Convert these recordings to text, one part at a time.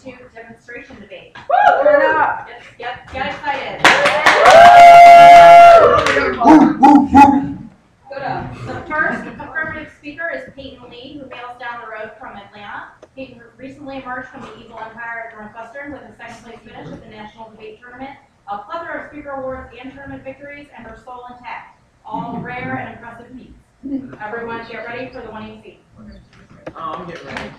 Institute demonstration debate. Woo! Turn up! Get excited. The first affirmative speaker is Peyton Lee, who hails down the road from Atlanta. Peyton recently emerged from the Eagle Empire at Northwestern with a second place finish at the National Debate Tournament, a plethora of speaker awards and tournament victories, and her soul intact. All rare and impressive feats. Everyone get ready for the winning seat. I'm getting ready.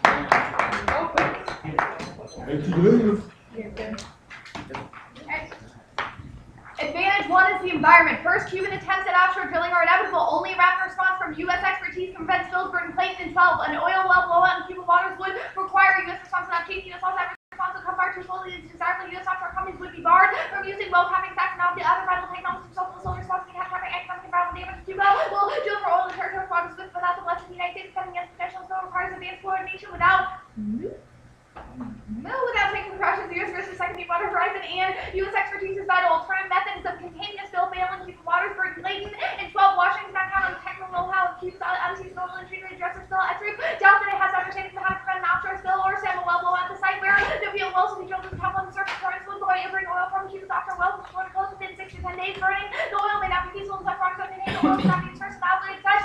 Advantage 1 is the environment. First, Cuban attempts at offshore drilling are inevitable. Only a rapid response from U.S. expertise can prevent spills, burn Clayton, and 12. An oil well blowout in Cuban waters would require a U.S. response without changing U.S. laws. Every response would come far too slowly. It's desirable U.S. offshore companies would be barred from using well tapping stacks and all the other vital technologies to solve the sole response to catastrophic economic environmental damage to Cuba. Will drill for oil and territorial waters without the blessing of the United States defending against potential spill requires advanced coordination without taking precautions. The U.S. versus second deep water horizon and U.S. expertise is vital. Alternative methods of containing a spill fail in Cuban waters, burden Clayton, and 12 Washington not count on the technical know-how of Cuba's Odyssey's normal and treated address of spill. Experts doubt that it has understanding of how to prevent an offshore spill or stem a well blow at the site where the field wells will be drilled to the top on the surface. Currents will bring oil from Cuba's offshore wells which will close within 6 to 10 days. Burning the oil may not be feasible in some rocks that contain the oil not being sourced of outlet such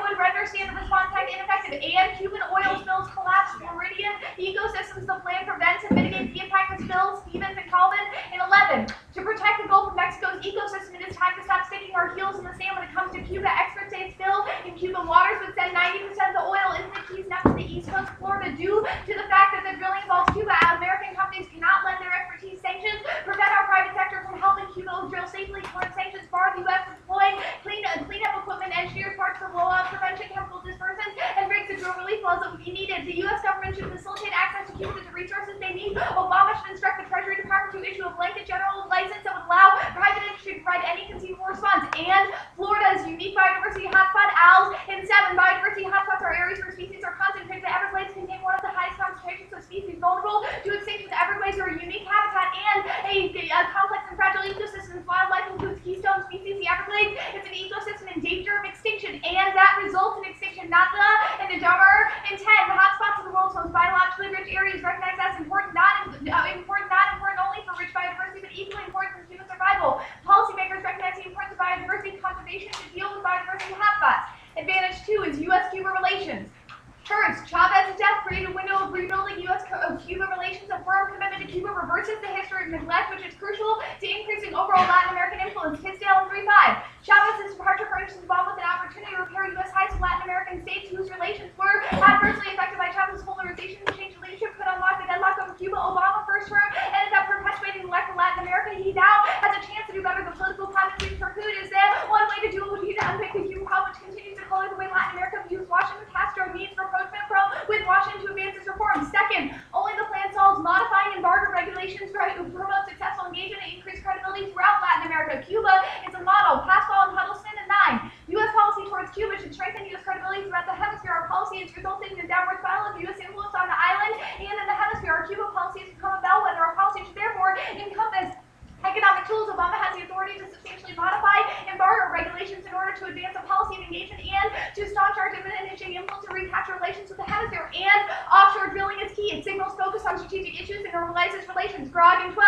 would render standard response time ineffective. And Cuban oil spills collapse Meridian ecosystems. The plan prevents and mitigates the impact of spills, Stevens and Calvin. And 11, to protect the Gulf of Mexico's ecosystem, it is time to stop sticking our heels in the sand when it comes to Cuba. Experts say spill in Cuban waters would send 90% of the oil into the Keys next to the East Coast of Florida due to the fact that the drilling involves Cuba. American companies cannot lend their expertise. Sanctions prevent our private sector from helping Cuba drill safely. Foreign sanctions bar the U.S. from deploying cleanup equipment, engineered parts for blowout prevention, chemical dispersants, and breaks the drill relief laws that would be needed. The U.S. government should facilitate access to Cuba to the resources they need. Obama should instruct the Treasury Department to issue a blanket general license that would allow private industry to provide any conceivable response. And Florida's unique biodiversity hotspot, owls. And 7, biodiversity hotspots are areas where species are concentrated. The Everglades contain one of the highest concentrations of species vulnerable to extinction. The Everglades are a unique habitat and a complex and fragile ecosystem. Wildlife includes keystone species. The Everglades is an ecosystem in danger of extinction, and that results in extinction. Not the and the dumber. And 10, the hotspots of the world's most biologically rich areas recognized as important, not important only for rich biodiversity, but equally important for human survival. Policymakers recognize the importance of biodiversity conservation to deal with biodiversity hotspots. Advantage 2 is U.S.-Cuba relations. First, Chavez's death created a window of rebuilding U.S.-Cuba relations. A firm commitment to Cuba reverses the history of neglect, which is crucial to increasing overall Latin American influence. Tisdale and 3-5. Chavez's departure furnishes Obama with an opportunity to repair U.S. ties to Latin American states whose relations were adversely affected by Chavez's polarization. The change in leadership could unlock the deadlock over Cuba. Obama, first term, ended up perpetuating the lack of Latin America. He now has a chance to do better. The political climate seems preclude. Is that one way to do it would be to unpick the Cuban problem, which continues to color the way Latin America views Washington. Castro needs with Washington to advance its reforms. Second, only the plan solves modifying embargo regulations to promote successful engagement and increase credibility throughout Latin America. Cuba is a model. Pascal and Huddleston. And 9, U.S. policy towards Cuba should strengthen U.S. credibility throughout the hemisphere. Our policy is resulting in a downward spiral of U.S. influence on the island and in the hemisphere. Our Cuba policy has become a bellwether. Our policy should therefore encompass economic tools. Obama has the authority to substantially modify embargo regulations in order to advance a policy of engagement and to staunch our diminishing influence to recapture relations with the hemisphere. And offshore drilling is key. It signals focus on strategic issues and normalizes relations. Grog and 12.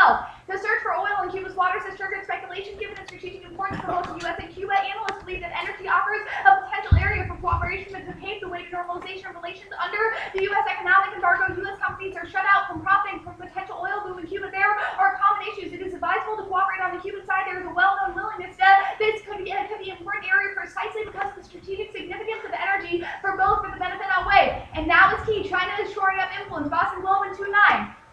The search for oil in Cuba's waters has triggered speculation given its strategic importance for both the U.S. and Cuba. Analysts believe that energy offers a potential area for cooperation that could pave the way to normalization of relations. Under the U.S. economic embargo, U.S. companies are shut out from profiting from potential oil boom in Cuba. There are common issues. It is advisable to cooperate on the Cuban side. There is a well-known willingness to this could be an important area precisely because of the strategic significance of energy for both for the benefit outweigh. And now is key. China is shoring up influence. Boston Globe and 2-9.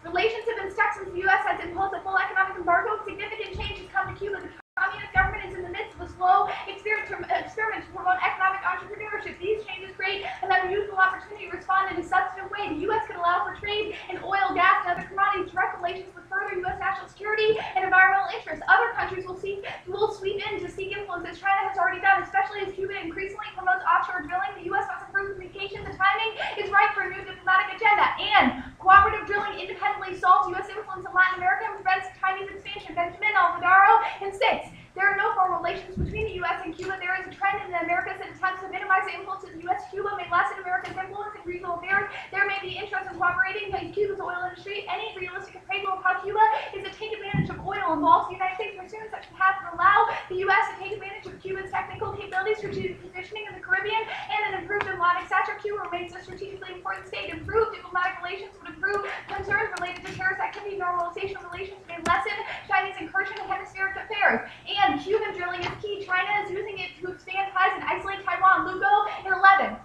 Relations have been stuck since the U.S. has imposed a full economic embargo. Significant change has come to Cuba. The communist government is in the midst of a slow experiment to promote economic entrepreneurship. These changes create an unusual opportunity to respond in a substantive way. The U.S. could allow for trade in oil, gas, and other commodities. Direct relations with further U.S. national security and environmental interests. Other countries will sweep in to seek influence, as China has already done, especially as Cuba increasingly promotes offshore drilling. The U.S. must improve communication. The timing is right for a new diplomatic agenda. And cooperative drilling independently solves U.S. influence in Latin America and prevents Chinese expansion. Benjamin Alvadaro. And 6, There are no formal relations between the U.S. and Cuba. There is a trend in the Americas that attempts to minimize the influence of the U.S. Cuba may lessen America's influence in regional affairs. There may be interest in cooperating in Cuba's oil industry. Any realistic appraisal of how Cuba is to take advantage of oil involves the United States pursuing such a path would allow the U.S. to take advantage of Cuba's technical capabilities, strategic positioning in the Caribbean, and an improved diplomatic stature. Cuba remains a strategically important state. Improved diplomatic relations would improve concerns related to terrorist activity. Normalization of relations may lessen Chinese incursion in hemispheric affairs. And Cuban drilling is key. China is using it to expand ties and isolate Taiwan. Lugo in 11.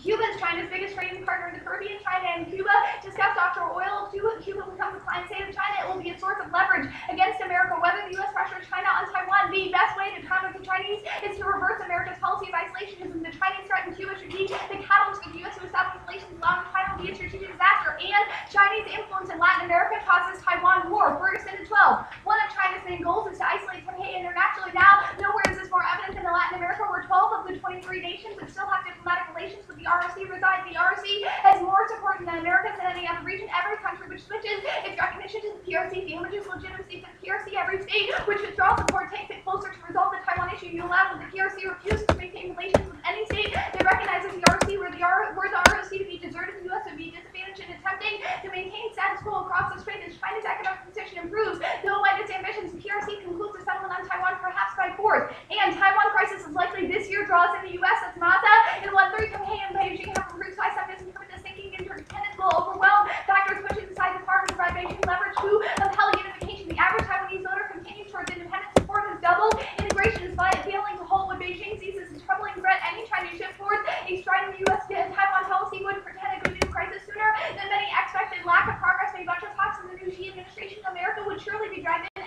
Cuba is China's biggest trading partner in the Caribbean. China and Cuba discuss offshore oil. Cuba becomes a client state of China. It will be a source of leverage against America. Whether the U.S. pressures China on Taiwan, the best way to counter the Chinese is to reverse America's policy of isolationism. The Chinese threat in Cuba should be the catalyst for the U.S. to establish relations, allowing China to be a strategic disaster. And Chinese influence in Latin America causes Taiwan war. Ferguson in 12. One of China's main goals is to isolate Taipei internationally. Now, nowhere is this more evident than in Latin America, where 12 of the 23 nations that still have diplomatic relations with the ROC reside. The ROC has more support in the Americas than any other region. Every country which switches its recognition to the PRC damages legitimacy to the PRC. Every state which withdraws support takes it closer to resolve the Taiwan issue unilaterally. The PRC refuses to maintain relations with any state that recognizes the ROC. Were the ROC to be deserted, the U.S. would be disadvantaged in attempting to maintain status quo across the strait. As China's economic position improves, despite its ambitions, the PRC concludes a settlement on Taiwan perhaps by force. And Taiwan crisis is likely this year draws in the U.S. That's Mazda in 1-3. Taipei and Beijing have improved ties. Some misinterpret this thinking interdependence will overwhelm factors pushing the sides apart and provide Beijing leverage to compel unification. The average Taiwanese voter continues towards independence. Support has doubled. Integration is failing to hold what Beijing sees as a troubling threat. Any Chinese shift towards a strident U.S. Taiwan policy would pretend it could do crisis sooner than many expected. Lack of progress may buttress talks in the new Xi administration. America would surely be dragged in.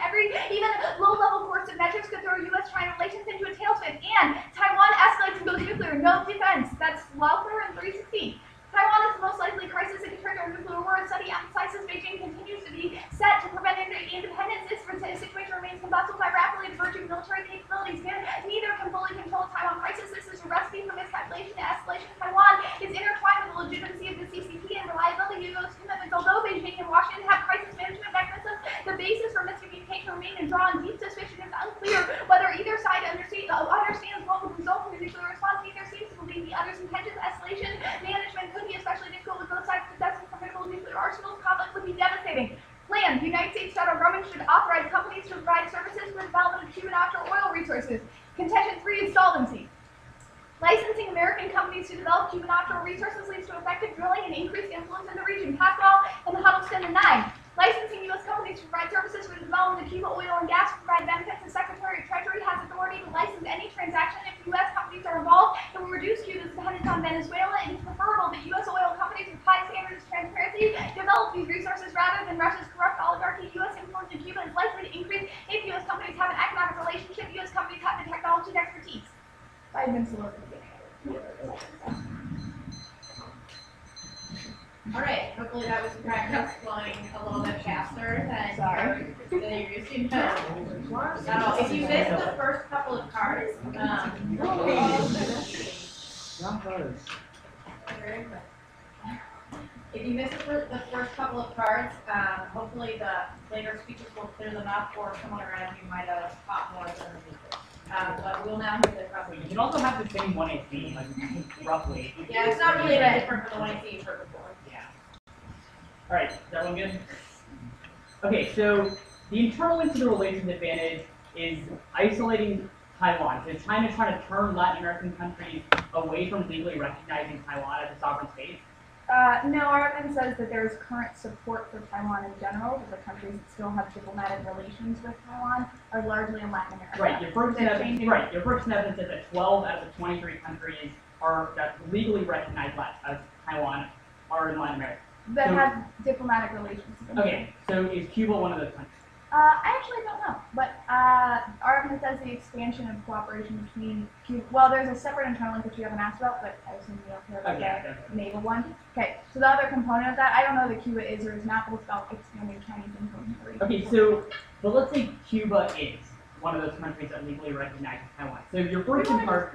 Even low-level coercive measures could throw U.S.-China relations into a tailspin. And Taiwan escalates and goes nuclear. No defense. That's Laufer in 316. Taiwan is the most likely crisis that could trigger a nuclear war. A study emphasizes Beijing continues to be set to prevent independence. This situation remains combustible by rapidly diverging military capabilities. Neither can fully control the Taiwan crisis. This is a recipe for miscalculation and escalation. Taiwan is intertwined with the legitimacy of the CCP and reliability of U.S. commitments. Although Beijing and Washington have crisis management mechanisms, the basis for miscommunication remains and drawn deep suspicion. It's unclear whether either side understands what would result from the nuclear response. Neither seems to believe the other's intentions. Escalation management could be especially difficult with both sides possessing formidable nuclear arsenals. Conflict would be devastating. Plan. The United States federal government should authorize companies to provide services for the development of Cuban offshore oil resources. Contention 3 insolvency. Licensing American companies to develop Cuban offshore resources leads to effective drilling and increased influence in the region. Pascal and Huddleston in 9. Licensing U.S. companies to provide services for the development of Cuba oil and gas to provide benefits. The Secretary of Treasury has authority to license any transaction if U.S. companies are involved. It will reduce Cuba's dependence on Venezuela. It is preferable that U.S. oil companies with high standards of transparency develop these resources rather than Russia's corrupt oligarchy. U.S. influence in Cuba is likely to increase if U.S. companies have an economic relationship. U.S. companies have the technology and expertise. I've been slow at the beginning. All right, hopefully that was practice flowing a little bit faster than you're used to. Not at all. If you missed the first couple of cards, hopefully the later speakers will clear them up, or someone around you might have caught more than the but we'll now hit the crossing. You can also have the same 1AC, like roughly. Yeah, it's not really that different from the 1AC you've heard before. Yeah. All right, is everyone good? Okay, so the internal link to the relations advantage is isolating Taiwan. So China is trying to turn Latin American countries away from legally recognizing Taiwan as a sovereign state. No, our evidence says that there is current support for Taiwan in general, but the countries that still have diplomatic relations with Taiwan are largely in Latin America. Right. Your first evidence is that 12 out of the 23 countries that legally recognize Taiwan are in Latin America. That have diplomatic relations. Okay, so is Cuba one of those countries? I actually don't know, but our evidence says the expansion of cooperation between Cuba. Well, there's a separate internal link which you haven't asked about, but I assume you don't care about the naval one. Okay, so the other component of that, I don't know that Cuba is or is not, but it's about expanding Chinese influence in the region. Okay, so but let's say Cuba is one of those countries that legally recognizes Taiwan. So your first part.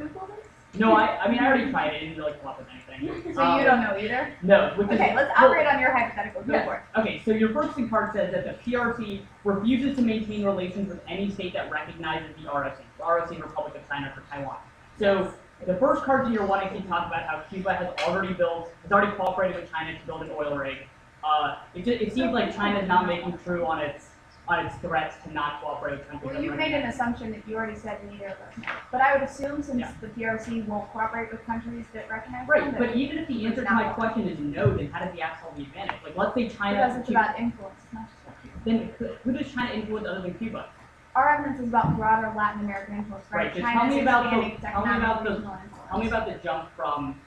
No, I mean, I already tried it. It didn't really come up with anything. So you don't know either? No. Which Okay, is, let's operate on your hypothetical. Go for it. Okay, so your first card says that the PRC refuses to maintain relations with any state that recognizes the ROC, Republic of China for Taiwan. So the first card to your 118 talks about how Cuba has already cooperated with China to build an oil rig. It seems like China is not making true on its threats to not cooperate with countries. Well, you made an assumption that you already said neither of us know. But I would assume since the PRC won't cooperate with countries that recognize them, Right, but even if the answer to my question is no, then how does the act hold the advantage? Like, let's say China. because it's about influence, not just about Cuba. Then who does China influence other than Cuba? Our evidence is about broader Latin American influence, right? Right, just China's tell me about expanding its economic regional influence. Tell me about the jump from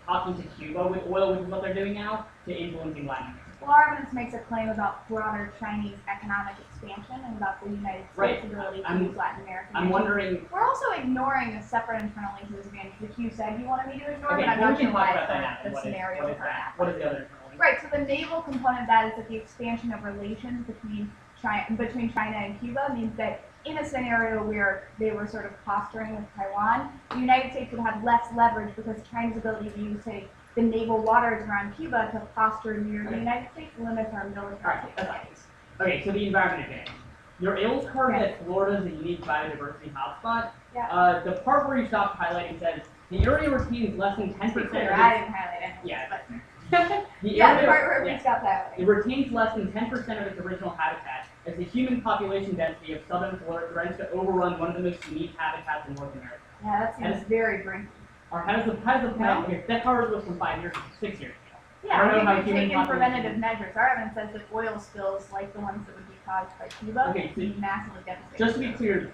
talking to Cuba with oil, which is what they're doing now, to influencing Latin America. Well, our evidence makes a claim about broader Chinese economic expansion and about the United States' ability to use Latin American. I'm wondering. We're also ignoring a separate internal link to this advantage, which you said you wanted me to ignore, Okay, but I'm well, not we can sure talk why about that now. it's the What scenario is for that? What is the other internal link? Right, so the naval component of that is that the expansion of relations between China and Cuba means that in a scenario where they were sort of posturing with Taiwan, the United States would have less leverage because China's ability to use, say, the naval waters around Cuba to posture near the United States limits our military capabilities. Okay, so the environment advantage. Your AILS card that Florida is a unique biodiversity hotspot. Yeah. The part where you stopped highlighting says the area retains less than 10% To be of clear, its. I didn't highlight it. Yeah. But The yeah, the area- part where we yeah. stopped highlighting. It retains less than 10% of its original habitat, as the human population density of southern Florida threatens to overrun one of the most unique habitats in North America. Yeah, that seems very brinky. Or how does the plan? Okay, that covers was from 6 years ago. Yeah, I don't know how we've human taken population- preventative measures. Our evidence says that oil spills, like the ones that would be caused by Cuba, Okay, would be massively devastating. Just to be clear,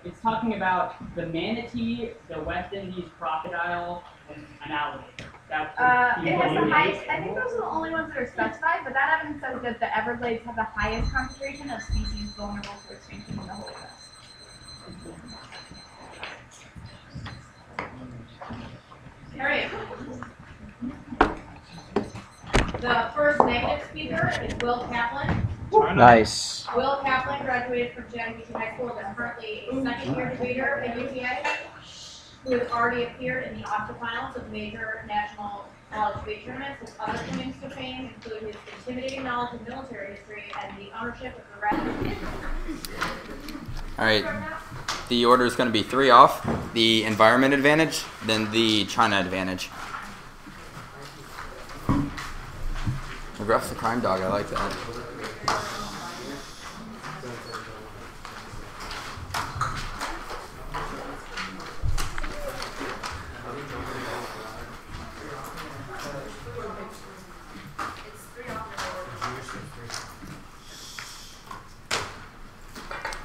it's talking about the manatee, the West Indies crocodile, and an alligator. That would be It has what the you highest, need. I think those are the only ones that are specified, but that evidence says that the Everglades have the highest concentration of species vulnerable to extinction in the whole U.S. All right. The first negative speaker is Will Kaplan. Nice. Will Kaplan graduated from Chattahoochee High School and is currently a second-year debater at UTA, who has already appeared in the octafinals of major national college debate tournaments. His other claims to fame include his intimidating knowledge of military history and the ownership of the red. All right. The order is going to be 3 off, the environment advantage, then the China advantage. McGruff's the crime dog. I like that.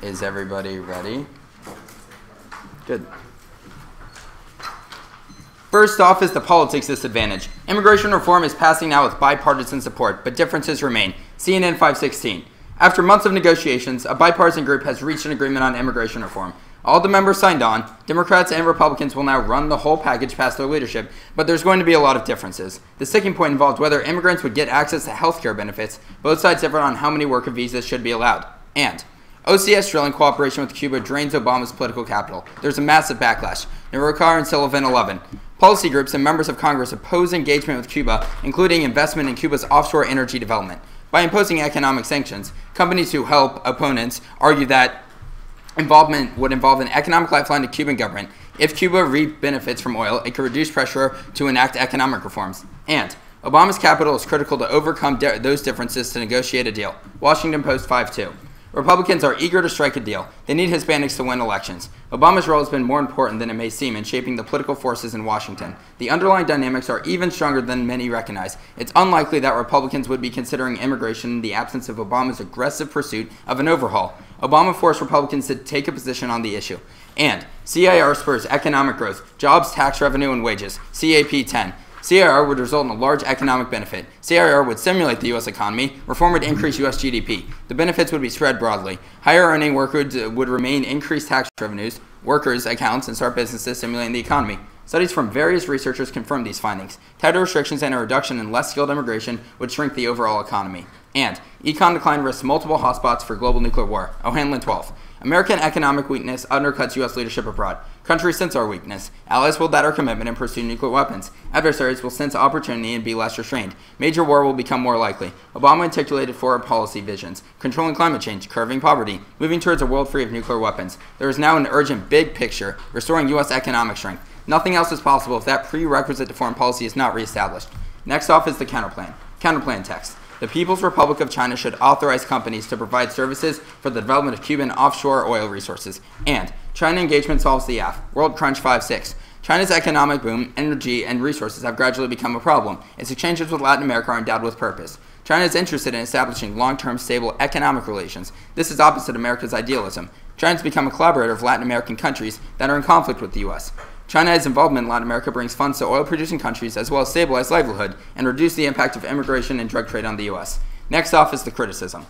Is everybody ready? Good. First off is the politics disadvantage. Immigration reform is passing now with bipartisan support, but differences remain. CNN 516. After months of negotiations, a bipartisan group has reached an agreement on immigration reform. All the members signed on. Democrats and Republicans will now run the whole package past their leadership, but there's going to be a lot of differences. The sticking point involved whether immigrants would get access to health care benefits. Both sides differ on how many worker visas should be allowed. And OCS drilling cooperation with Cuba drains Obama's political capital. There's a massive backlash. Narokar and Sullivan 11. Policy groups and members of Congress oppose engagement with Cuba, including investment in Cuba's offshore energy development. By imposing economic sanctions, companies who help opponents argue that involvement would involve an economic lifeline to Cuban government. If Cuba reaped benefits from oil, it could reduce pressure to enact economic reforms. And Obama's capital is critical to overcome those differences to negotiate a deal. Washington Post 5-2. Republicans are eager to strike a deal. They need Hispanics to win elections. Obama's role has been more important than it may seem in shaping the political forces in Washington. The underlying dynamics are even stronger than many recognize. It's unlikely that Republicans would be considering immigration in the absence of Obama's aggressive pursuit of an overhaul. Obama forced Republicans to take a position on the issue. And CIR spurs economic growth, jobs, tax revenue, and wages. CAP 10. CIR would result in a large economic benefit. CIR would stimulate the U.S. economy. Reform would increase U.S. GDP. The benefits would be spread broadly. Higher earning workers would remain increased tax revenues, workers' accounts, and start businesses stimulating the economy. Studies from various researchers confirm these findings. Tighter restrictions and a reduction in less skilled immigration would shrink the overall economy. And econ decline risks multiple hotspots for global nuclear war. O'Hanlon 12. American economic weakness undercuts U.S. leadership abroad. Countries sense our weakness. Allies will doubt our commitment and pursue nuclear weapons. Adversaries will sense opportunity and be less restrained. Major war will become more likely. Obama articulated four policy visions: controlling climate change, curbing poverty, moving towards a world free of nuclear weapons. There is now an urgent big picture, restoring U.S. economic strength. Nothing else is possible if that prerequisite to foreign policy is not reestablished. Next off is the counterplan. Counterplan text. The People's Republic of China should authorize companies to provide services for the development of Cuban offshore oil resources. And China engagement solves the AF. World Crunch 5-6. China's economic boom, energy, and resources have gradually become a problem. Its exchanges with Latin America are endowed with purpose. China is interested in establishing long-term stable economic relations. This is opposite America's idealism. China has become a collaborator of Latin American countries that are in conflict with the U.S. China's involvement in Latin America brings funds to oil-producing countries as well as stabilize livelihood and reduce the impact of immigration and drug trade on the U.S. Next off is the criticism.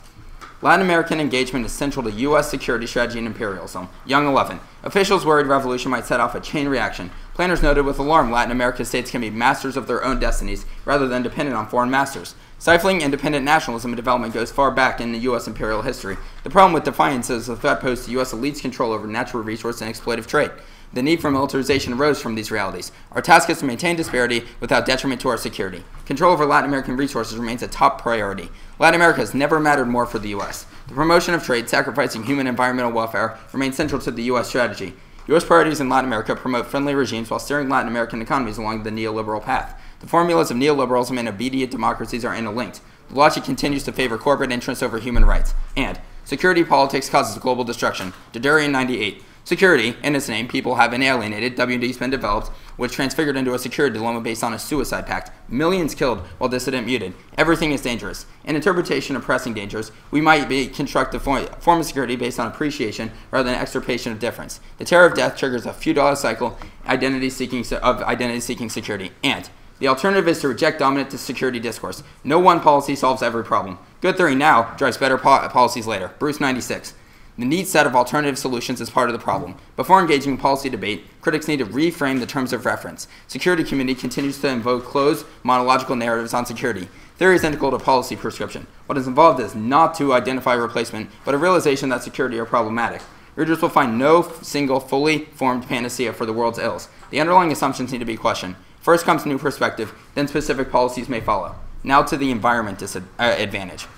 Latin American engagement is central to U.S. security strategy and imperialism. Young 11. Officials worried revolution might set off a chain reaction. Planners noted with alarm Latin American states can be masters of their own destinies rather than dependent on foreign masters. Stifling independent nationalism and development goes far back in the U.S. imperial history. The problem with defiance is the threat posed to U.S. elites' control over natural resource and exploitive trade. The need for militarization arose from these realities. Our task is to maintain disparity without detriment to our security. Control over Latin American resources remains a top priority. Latin America has never mattered more for the U.S. The promotion of trade, sacrificing human and environmental welfare, remains central to the U.S. strategy. U.S. priorities in Latin America promote friendly regimes while steering Latin American economies along the neoliberal path. The formulas of neoliberalism and obedient democracies are interlinked. The logic continues to favor corporate interests over human rights. And security politics causes global destruction. Dedurian 98. Security, in its name, people have been alienated, WMD's been developed, which transfigured into a security dilemma based on a suicide pact. Millions killed while dissident muted. Everything is dangerous. In interpretation of pressing dangers, we might construct a form of security based on appreciation rather than extirpation of difference. The terror of death triggers a feudal cycle identity-seeking security. And the alternative is to reject dominant security discourse. No one policy solves every problem. Good theory now drives better policies later. Bruce 96. The neat set of alternative solutions is part of the problem. Before engaging in policy debate, critics need to reframe the terms of reference. Security community continues to invoke closed, monological narratives on security. Theory is integral to policy prescription. What is involved is not to identify replacement, but a realization that security are problematic. Readers will find no single, fully formed panacea for the world's ills. The underlying assumptions need to be questioned. First comes new perspective, then specific policies may follow. Now to the environment advantage.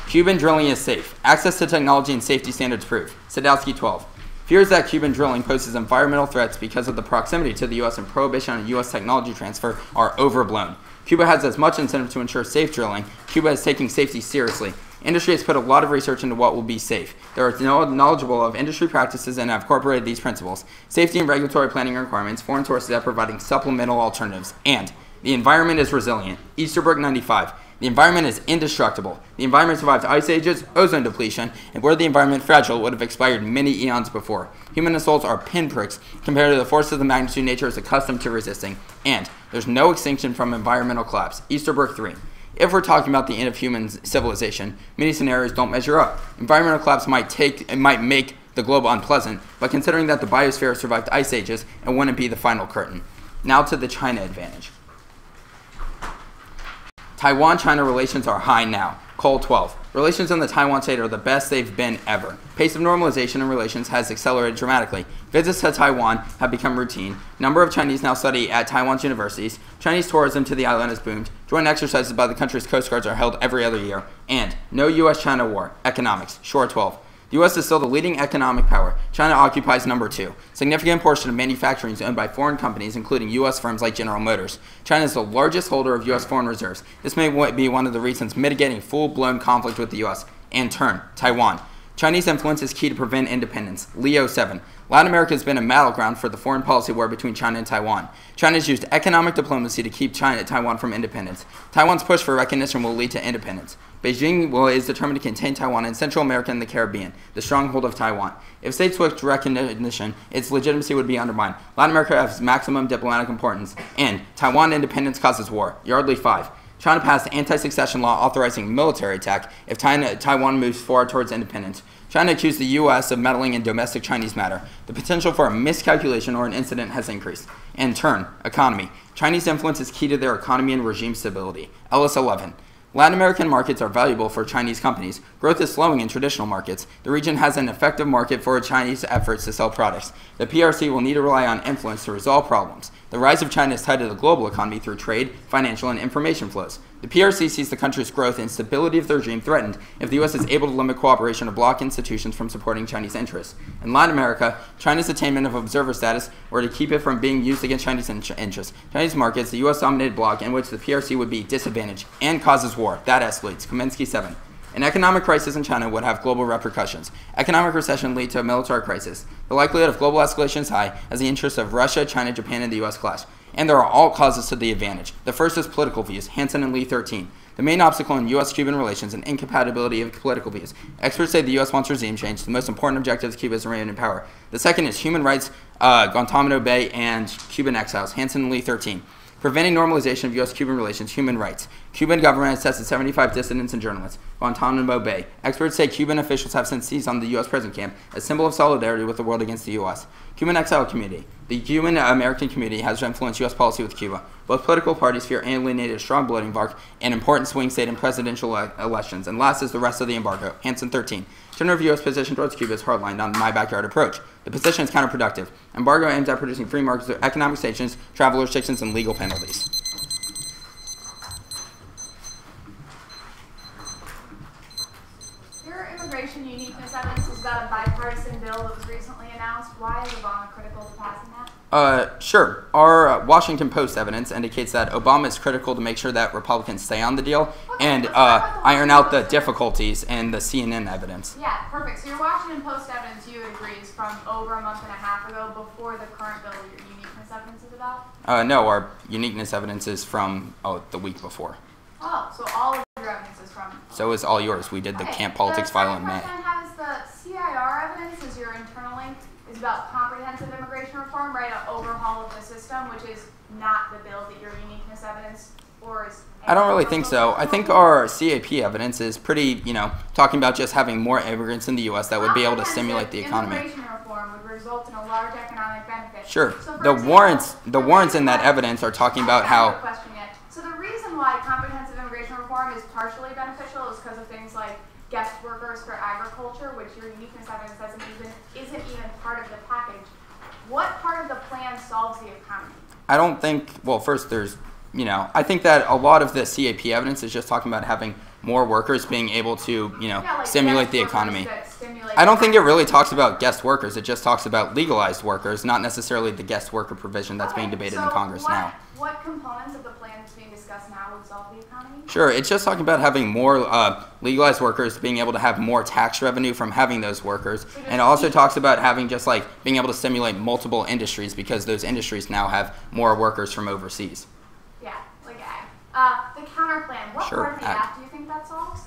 Cuban drilling is safe. Access to technology and safety standards prove. Sadowski 12. Fears that Cuban drilling poses environmental threats because of the proximity to the U.S. and prohibition on U.S. technology transfer are overblown. Cuba has as much incentive to ensure safe drilling. Cuba is taking safety seriously. Industry has put a lot of research into what will be safe. They are knowledgeable of industry practices and have incorporated these principles. Safety and regulatory planning requirements, foreign sources are providing supplemental alternatives. And the environment is resilient. Easterbrook 95. The environment is indestructible. The environment survived ice ages, ozone depletion, and were the environment fragile, it would have expired many eons before. Human assaults are pinpricks compared to the forces of magnitude nature is accustomed to resisting. And there's no extinction from environmental collapse. Easterbrook 3. If we're talking about the end of human civilization, many scenarios don't measure up. Environmental collapse might make the globe unpleasant, but considering that the biosphere survived ice ages, it wouldn't be the final curtain. Now to the China advantage. Taiwan-China relations are high now. Cole 12. Relations in the Taiwan state are the best they've been ever. Pace of normalization in relations has accelerated dramatically. Visits to Taiwan have become routine. Number of Chinese now study at Taiwan's universities. Chinese tourism to the island has boomed. Joint exercises by the country's coast guards are held every other year. And no U.S.-China war. Economics. Shore 12. The U.S. is still the leading economic power. China occupies number 2. Significant portion of manufacturing is owned by foreign companies, including U.S. firms like General Motors. China is the largest holder of U.S. foreign reserves. This may be one of the reasons mitigating full-blown conflict with the U.S. And turn, Taiwan. Chinese influence is key to prevent independence. Leo 7. Latin America has been a battleground for the foreign policy war between China and Taiwan. China has used economic diplomacy to keep Taiwan from independence. Taiwan's push for recognition will lead to independence. Beijing is determined to contain Taiwan in Central America and the Caribbean, the stronghold of Taiwan. If states switched recognition, its legitimacy would be undermined. Latin America has maximum diplomatic importance. And Taiwan independence causes war. Yardley 5. China passed anti-succession law authorizing military attack if Taiwan moves forward towards independence. China accused the U.S. of meddling in domestic Chinese matter. The potential for a miscalculation or an incident has increased. In turn, economy. Chinese influence is key to their economy and regime stability. Ellis 11. Latin American markets are valuable for Chinese companies. Growth is slowing in traditional markets. The region has an effective market for Chinese efforts to sell products. The PRC will need to rely on influence to resolve problems. The rise of China is tied to the global economy through trade, financial, and information flows. The PRC sees the country's growth and stability of the regime threatened if the U.S. is able to limit cooperation or block institutions from supporting Chinese interests. In Latin America, China's attainment of observer status were to keep it from being used against Chinese interests. Chinese markets, the U.S.-dominated bloc in which the PRC would be disadvantaged and causes war. That escalates. Kaminsky 7. An economic crisis in China would have global repercussions. Economic recession lead to a military crisis. The likelihood of global escalation is high as the interests of Russia, China, Japan, and the U.S. clash. And there are all causes to the advantage. The first is political views, Hansen and Lee 13. The main obstacle in U.S.-Cuban relations and incompatibility of political views. Experts say the U.S. wants regime change. The most important objective is Cuba's reign in power. The second is human rights, Guantanamo Bay, and Cuban exiles, Hansen and Lee 13. Preventing normalization of U.S.-Cuban relations, human rights. Cuban government has tested 75 dissidents and journalists. Guantanamo Bay. Experts say Cuban officials have since seized on the U.S. prison camp, a symbol of solidarity with the world against the U.S. Cuban exile community. The Cuban-American community has influenced U.S. policy with Cuba. Both political parties fear alienated strong blooding embargo and important swing state and presidential elections. And last is the rest of the embargo, Hansen 13. General of U.S. position towards Cuba is hardlined on the my backyard approach. The position is counterproductive. Embargo aims at producing free markets through economic sanctions, travel restrictions, and legal penalties. Your immigration uniqueness evidence is about a bipartisan bill that was recently announced. Why is Obama critical to passing that? Sure. Our Washington Post evidence indicates that Obama is critical to make sure that Republicans stay on the deal and iron out the difficulties in the CNN evidence. Yeah, perfect. So your Washington Post evidence, you would agree, is from over a month and a half ago, before the current bill your uniqueness evidence is about? No, our uniqueness evidence is from the week before. Oh, so all of your evidence is from... So is all yours. We did the Camp Politics file in May. The second question I have is the CIR evidence is your internal link. Is about comprehensive immigration reform, right? An overhaul of the system, which is not the bill that your uniqueness evidence or is. I don't really think so. I think our CAP evidence is pretty, talking about just having more immigrants in the U.S. that would be able to stimulate the economy. Immigration reform would result in a large economic benefit. Sure. So The warrants in that evidence are talking about how. Question yet. So the reason why comprehensive immigration reform is partially beneficial is because of things like guest workers for agriculture, which your uniqueness evidence isn't even part of the package. What part of the plan solves the economy? I don't think, well, first there's, I think that a lot of the CAP evidence is just talking about having more workers being able to, Like stimulate guest the workers economy. that stimulate I don't think it the really talks about guest workers. It just talks about legalized workers, not necessarily the guest worker provision that's being debated in Congress now. What components of the plan that's being discussed now would solve the economy? Sure, it's just talking about having more legalized workers, being able to have more tax revenue from having those workers, and it also talks about having just like being able to stimulate multiple industries because those industries now have more workers from overseas. Yeah, like ag. The counter plan, what Sure, part of the ag. act do you think that solves?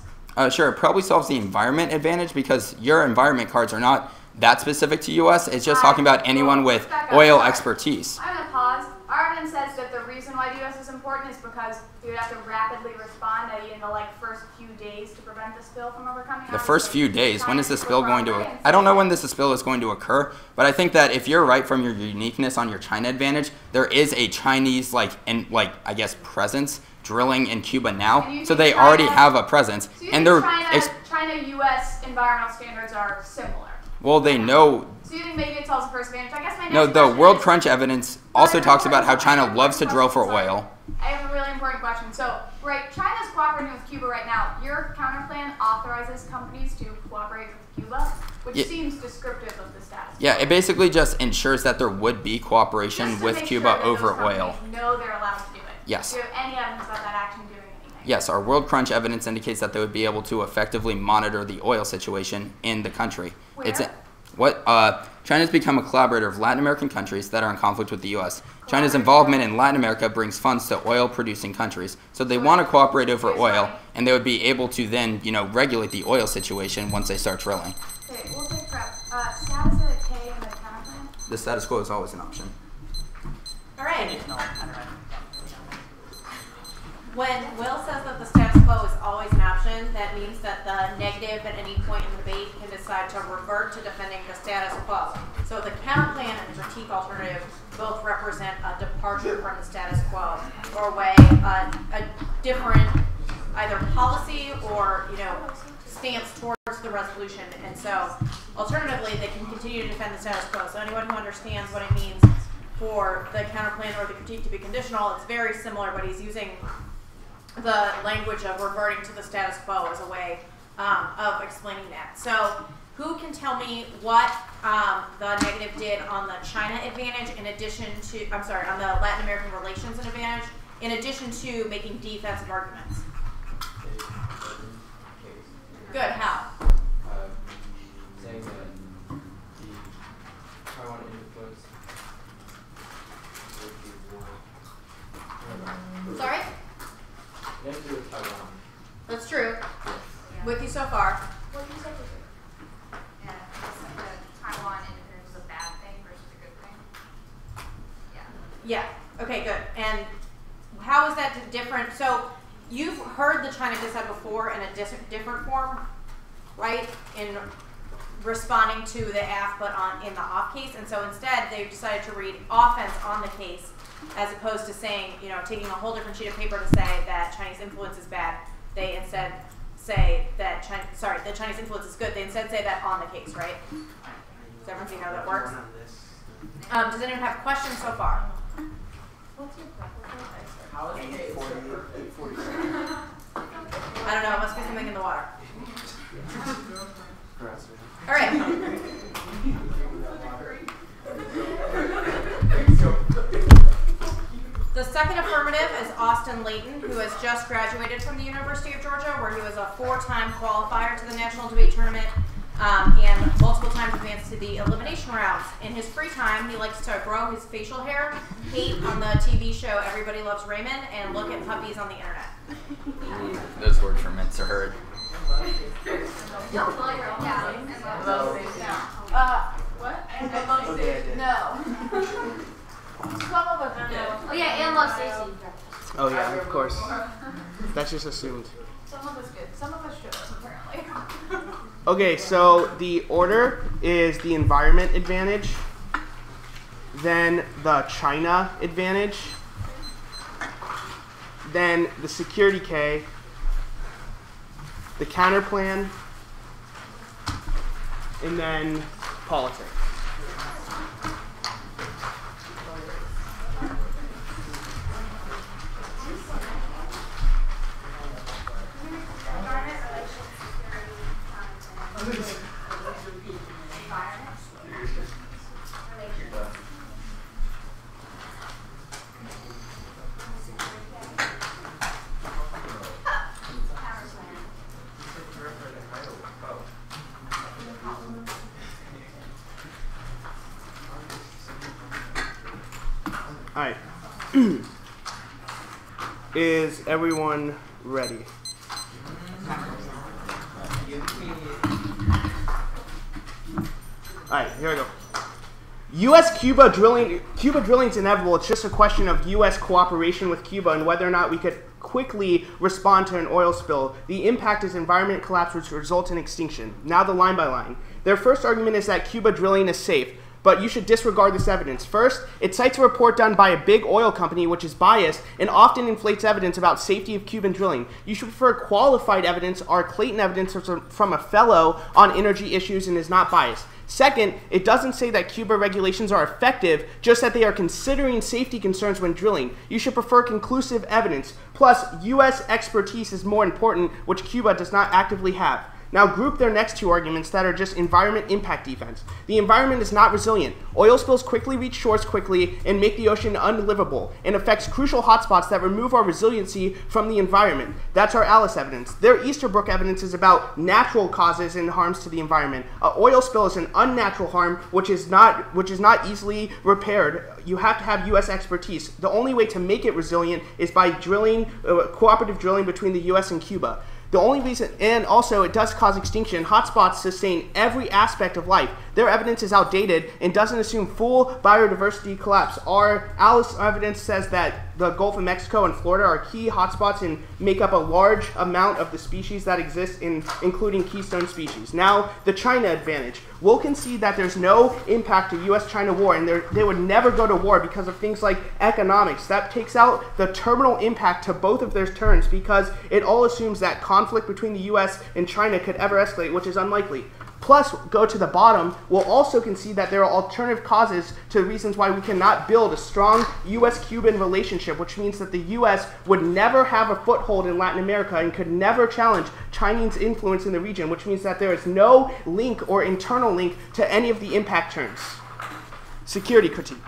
Sure, it probably solves the environment advantage because your environment cards are not that specific to U.S. It's just talking about anyone with oil expertise. I'm going to pause. Our evidence says that the reason why the U.S. is important is because we would have to rapidly respond in the first few days to prevent the spill from overcoming. The first few days, when is the spill going to? I don't know when this spill is going to occur, but I think that if you're right from your uniqueness on your China advantage, there is a Chinese I guess presence drilling in Cuba now, so they already have a presence, So you and think they're China-U.S. environmental standards are similar? well, they know. So you think maybe it solves the first advantage? I guess my next No, the question World is- Crunch evidence also talks about how China loves to drill for oil. I have a really important question. So, right, China's cooperating with Cuba right now. Your counter plan authorizes companies to cooperate with Cuba, which Yeah. seems descriptive of the status. Yeah, it basically just ensures that there would be cooperation Just to with make Cuba sure that over those oil. companies know they're allowed to do it. Yes. Do you have any evidence about that action doing anything? Yes, our World Crunch evidence indicates that they would be able to effectively monitor the oil situation in the country. Where? China's become a collaborator of Latin American countries that are in conflict with the U.S. China's involvement in Latin America brings funds to oil-producing countries, so they want to cooperate over oil, and they would be able to then, regulate the oil situation once they start drilling. Okay, we'll take prep. Status of the K in the counter plan? The status quo is always an option. All right. When Will says that the status quo is always an option, that means that the negative at any point in the debate can decide to revert to defending the status quo. So the counter plan and the critique alternative both represent a departure from the status quo, or a way, a different either policy or, stance towards the resolution. And so, alternatively, they can continue to defend the status quo. So anyone who understands what it means for the counterplan or the critique to be conditional, it's very similar, but he's using the language of reverting to the status quo as a way of explaining that. So who can tell me what the negative did on the China advantage in addition to, on the Latin American relations advantage, in addition to making defensive arguments? Good, how? Saying that the Taiwan influence would be more. Sorry? Nothing to do with Taiwan. That's true. With you so far. What did you say? Yeah, the Taiwan independence is a bad thing versus a good thing. Yeah. Yeah. Okay, good. And how is that different? So you've heard the China dissent before in a different form, right? In responding to the AF, but in the off case. And so instead, they've decided to read offense on the case, as opposed to saying, taking a whole different sheet of paper to say that Chinese influence is bad. They instead say that the Chinese influence is good. They instead say that on the case, right? Does everyone see how that works? Does anyone have questions so far? How is it 840? I don't know. It must be something in the water. All right. The second affirmative is Austin Layton, who has just graduated from the University of Georgia, where he was a 4-time qualifier to the National Debate Tournament and multiple times advanced to the elimination rounds. In his free time, he likes to grow his facial hair, hate on the TV show Everybody Loves Raymond, and look at puppies on the internet. Those words were meant to hurt. What? No. Some of us do. Oh yeah, and love Stacy. Oh yeah, of course. That's just assumed. Some of us did. Some of us should, apparently. Okay, so the order is the environment advantage, then the China advantage, then the security K, the counterplan, and then politics. All right. Is everyone ready? All right, here we go. U.S.-Cuba drilling. Cuba drilling is inevitable. It's just a question of U.S. cooperation with Cuba and whether or not we could quickly respond to an oil spill. The impact is environment collapse, which results in extinction. Now the line by line. Their first argument is that Cuba drilling is safe, but you should disregard this evidence. First, it cites a report done by a big oil company which is biased and often inflates evidence about safety of Cuban drilling. You should prefer qualified evidence or Clayton evidence from a fellow on energy issues and is not biased. Second, it doesn't say that Cuba regulations are effective, just that they are considering safety concerns when drilling. You should prefer conclusive evidence. Plus, U.S. expertise is more important, which Cuba does not actively have. Now group their next two arguments that are just environment impact defense. The environment is not resilient. Oil spills quickly reach shores quickly and make the ocean unlivable and affects crucial hotspots that remove our resiliency from the environment. That's our Alice evidence. Their Easterbrook evidence is about natural causes and harms to the environment. An oil spill is an unnatural harm which is not easily repaired. You have to have U.S. expertise. The only way to make it resilient is by drilling, cooperative drilling between the U.S. and Cuba. The only reason, and also it does cause extinction. Hotspots sustain every aspect of life. Their evidence is outdated and doesn't assume full biodiversity collapse. Our ALICE evidence says that the Gulf of Mexico and Florida are key hotspots and make up a large amount of the species that exist, including keystone species. Now, the China advantage. We'll concede that there's no impact to U.S.-China war, and they would never go to war because of things like economics. That takes out the terminal impact to both of their turns because it all assumes that conflict between the U.S. and China could ever escalate, which is unlikely. Plus, go to the bottom, we'll also concede that there are alternative causes to reasons why we cannot build a strong U.S.-Cuban relationship, which means that the U.S. would never have a foothold in Latin America and could never challenge Chinese influence in the region, which means that there is no link or internal link to any of the impact terms. Security critique.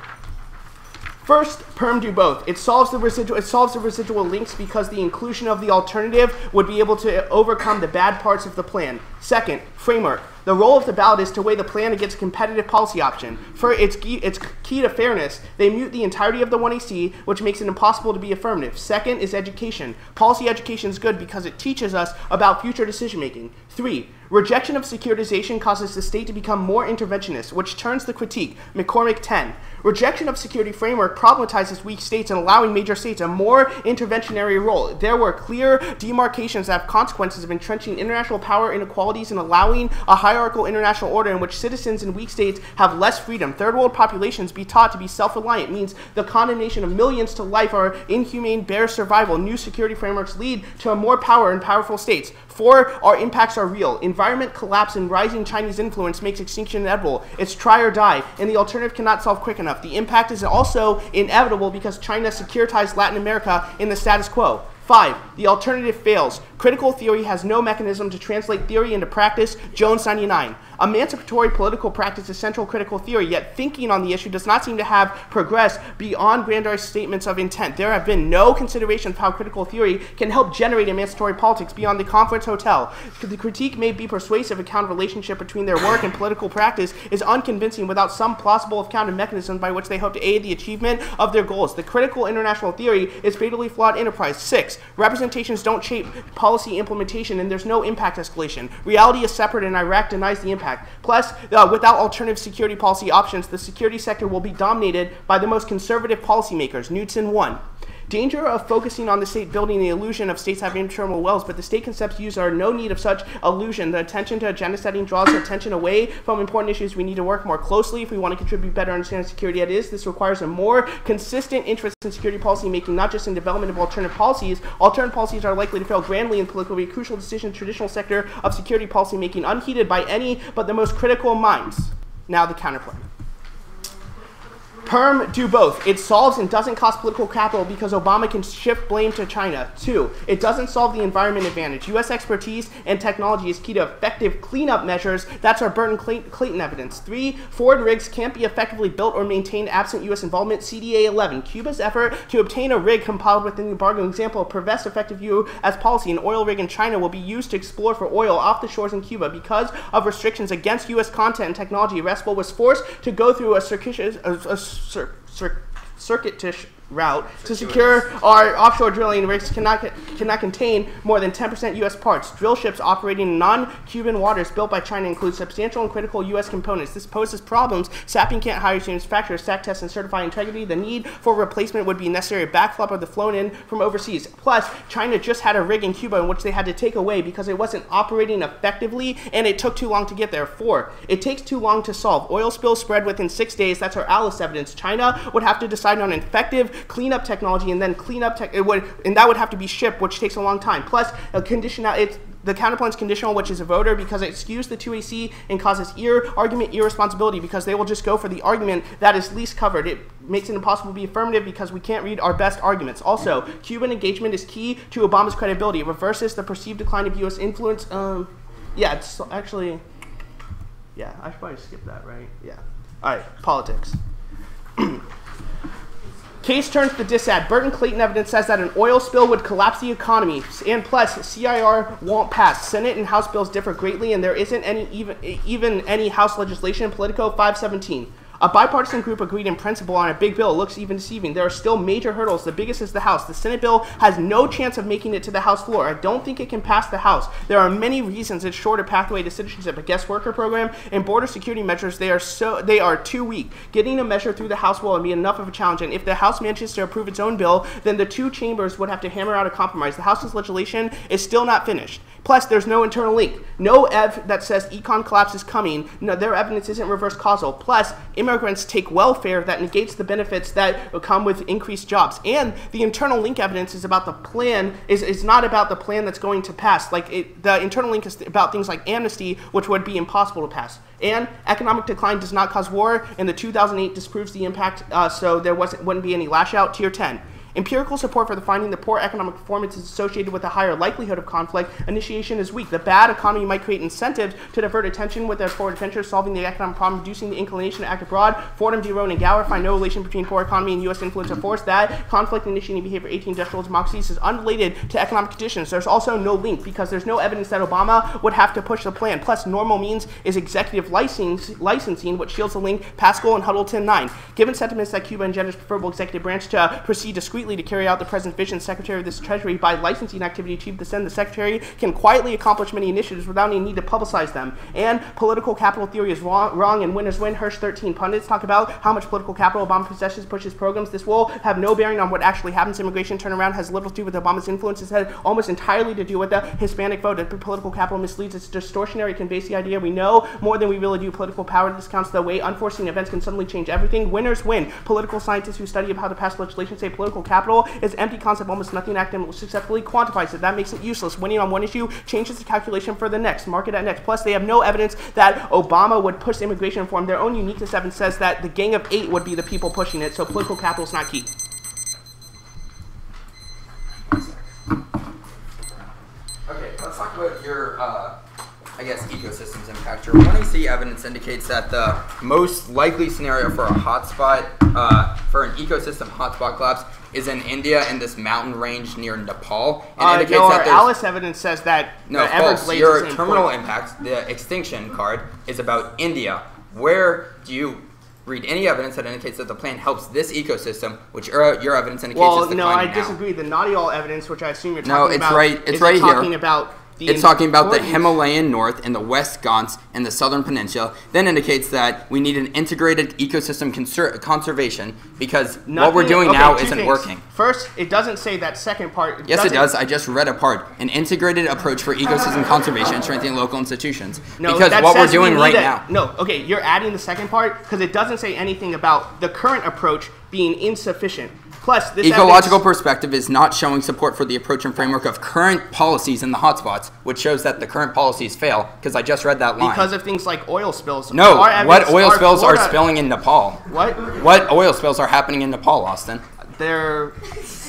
First, perm do both. It solves the residual links because the inclusion of the alternative would be able to overcome the bad parts of the plan. Second, framework. The role of the ballot is to weigh the plan against a competitive policy option. For its key to fairness, they mute the entirety of the 1AC, which makes it impossible to be affirmative. Second is education. Policy education is good because it teaches us about future decision making. 3. Rejection of securitization causes the state to become more interventionist, which turns the critique. McCormick 10. Rejection of security framework problematizes weak states and allowing major states a more interventionary role. There were clear demarcations that have consequences of entrenching international power inequalities and allowing a hierarchical international order in which citizens in weak states have less freedom. Third world populations be taught to be self-reliant means the condemnation of millions to life are inhumane, bare survival. New security frameworks lead to more power in powerful states. 4. Our impacts are real. Environment collapse and rising Chinese influence makes extinction inevitable. It's try or die, and the alternative cannot solve quick enough. The impact is also inevitable because China securitized Latin America in the status quo. 5. The alternative fails. Critical theory has no mechanism to translate theory into practice. Jones 99. Emancipatory political practice is central critical theory, yet thinking on the issue does not seem to have progressed beyond grandiose statements of intent. There have been no consideration of how critical theory can help generate emancipatory politics beyond the conference hotel. The critique may be persuasive account of relationship between their work and political practice is unconvincing without some plausible account of mechanism by which they hope to aid the achievement of their goals. The critical international theory is fatally flawed enterprise. 6. Representations don't shape policy implementation and there's no impact escalation. Reality is separate and Iraq denies the impact. Plus, without alternative security policy options, the security sector will be dominated by the most conservative policymakers. Knudsen 1. Danger of focusing on the state building the illusion of states having internal wells, but the state concepts used are no need of such illusion. The attention to agenda setting draws attention away from important issues. We need to work more closely if we want to contribute better understanding security. This requires a more consistent interest in security policy making, not just in development of alternative policies. Alternative policies are likely to fail grandly and politically be a crucial decision in the traditional sector of security policy making, unheeded by any but the most critical minds. Now the counterplay. Perm do both. It solves and doesn't cost political capital because Obama can shift blame to China. 2. It doesn't solve the environment advantage. U.S. expertise and technology is key to effective cleanup measures. That's our Burton Clayton evidence. 3. Forward rigs can't be effectively built or maintained absent U.S. involvement. CDA 11. Cuba's effort to obtain a rig compiled within the embargo example of perverse effective U.S. policy. An oil rig in China will be used to explore for oil off the shores in Cuba. Because of restrictions against U.S. content and technology, Restful was forced to go through a circuitous route to secure our offshore drilling. Rigs cannot contain more than 10% U.S. parts. Drill ships operating in non-Cuban waters built by China include substantial and critical U.S. components. This poses problems. Sapping can't hire to manufacture, stack test, and certify integrity. The need for replacement would be necessary. A backflop of the flown in from overseas. Plus, China just had a rig in Cuba in which they had to take away because it wasn't operating effectively and it took too long to get there. 4. It takes too long to solve. Oil spills spread within 6 days. That's our ALICE evidence. China would have to decide on an effective cleanup technology and then cleanup and that would have to be shipped, which takes a long time. Plus, the counterpoint's conditional, which is a voter because it skews the 2AC and causes argument irresponsibility because they will just go for the argument that is least covered. It makes it impossible to be affirmative because we can't read our best arguments. Also, Cuban engagement is key to Obama's credibility. It reverses the perceived decline of U.S. influence. It's actually, I should probably skip that, right? Yeah. All right, politics. Case turns to disad. Burton Clayton evidence says that an oil spill would collapse the economy, and plus CIR won't pass. Senate and House bills differ greatly, and there isn't even any House legislation. Politico 517. A bipartisan group agreed in principle on a big bill. It looks even deceiving. There are still major hurdles. The biggest is the House. The Senate bill has no chance of making it to the House floor. I don't think it can pass the House. There are many reasons it's short a pathway to citizenship. A guest worker program and border security measures, they are too weak. Getting a measure through the House will be enough of a challenge, and if the House manages to approve its own bill, then the two chambers would have to hammer out a compromise. The House's legislation is still not finished. Plus, there's no internal link. No ev that says econ collapse is coming. No, their evidence isn't reverse causal. Plus, immigrants take welfare that negates the benefits that come with increased jobs. And the internal link evidence is about the plan, is not about the plan that's going to pass. The internal link is about things like amnesty, which would be impossible to pass. And economic decline does not cause war, and the 2008 disproves the impact, so there wouldn't be any lash out. Tier 10. Empirical support for the finding that poor economic performance is associated with a higher likelihood of conflict initiation is weak. The bad economy might create incentives to divert attention with their forward ventures, solving the economic problem, reducing the inclination to act abroad. Fordham, DeRone, and Gower find no relation between poor economy and U.S. influence of force. That conflict initiating behavior 18 industrial democracies is unrelated to economic conditions. There's also no link because there's no evidence that Obama would have to push the plan. Plus, normal means is executive licensing, which shields the link. Pascal and Huddle 10.9. Given sentiments that Cuba engenders preferable executive branch to proceed discreetly to carry out the president's vision, Secretary of the Treasury, by licensing activity achieved the Senate, the Secretary can quietly accomplish many initiatives without any need to publicize them. And political capital theory is wrong, and winners win. Hirsch 13 pundits talk about how much political capital Obama possesses, pushes programs. This will have no bearing on what actually happens. Immigration turnaround has little to do with Obama's influence. It's had almost entirely to do with the Hispanic vote. If political capital misleads, it's distortionary. It conveys the idea we know more than we really do. Political power discounts the way unforeseen events can suddenly change everything. Winners win. Political scientists who study how to pass legislation say political capital is empty concept. Almost nothing academic successfully quantifies it. That makes it useless. Winning on one issue changes the calculation for the next. Mark it at next. Plus, they have no evidence that Obama would push immigration reform. Their own uniqueness evidence says that the Gang of Eight would be the people pushing it. So political capital is not key. Okay, let's talk about your, ecosystems impact. Your 1AC evidence indicates that the most likely scenario for a hotspot, for an ecosystem hotspot collapse, is in India in this mountain range near Nepal. It indicates that there's Alice evidence says that false. Your terminal impact, the extinction card, is about India. Where do you read any evidence that indicates that the plan helps this ecosystem, which your evidence indicates is declining now? No, I disagree. The Naughty-all evidence, which I assume you're talking about, it's right here. It's talking about the importance. Himalayan North and the West Ghats and the Southern Peninsula. Then indicates that we need an integrated ecosystem conservation because what we're doing now isn't working. First, it doesn't say that second part. Yes, it does. I just read a part. An integrated approach for ecosystem conservation and strengthening local institutions. No, because what we're doing right now. No, okay, you're adding the second part because it doesn't say anything about the current approach being insufficient. Plus, this ecological perspective is not showing support for the approach and framework of current policies in the hotspots, which shows that the current policies fail, because I just read that line. Because of things like oil spills. No, what oil spills are spilling in Nepal? What? What oil spills are happening in Nepal, Austin? They're...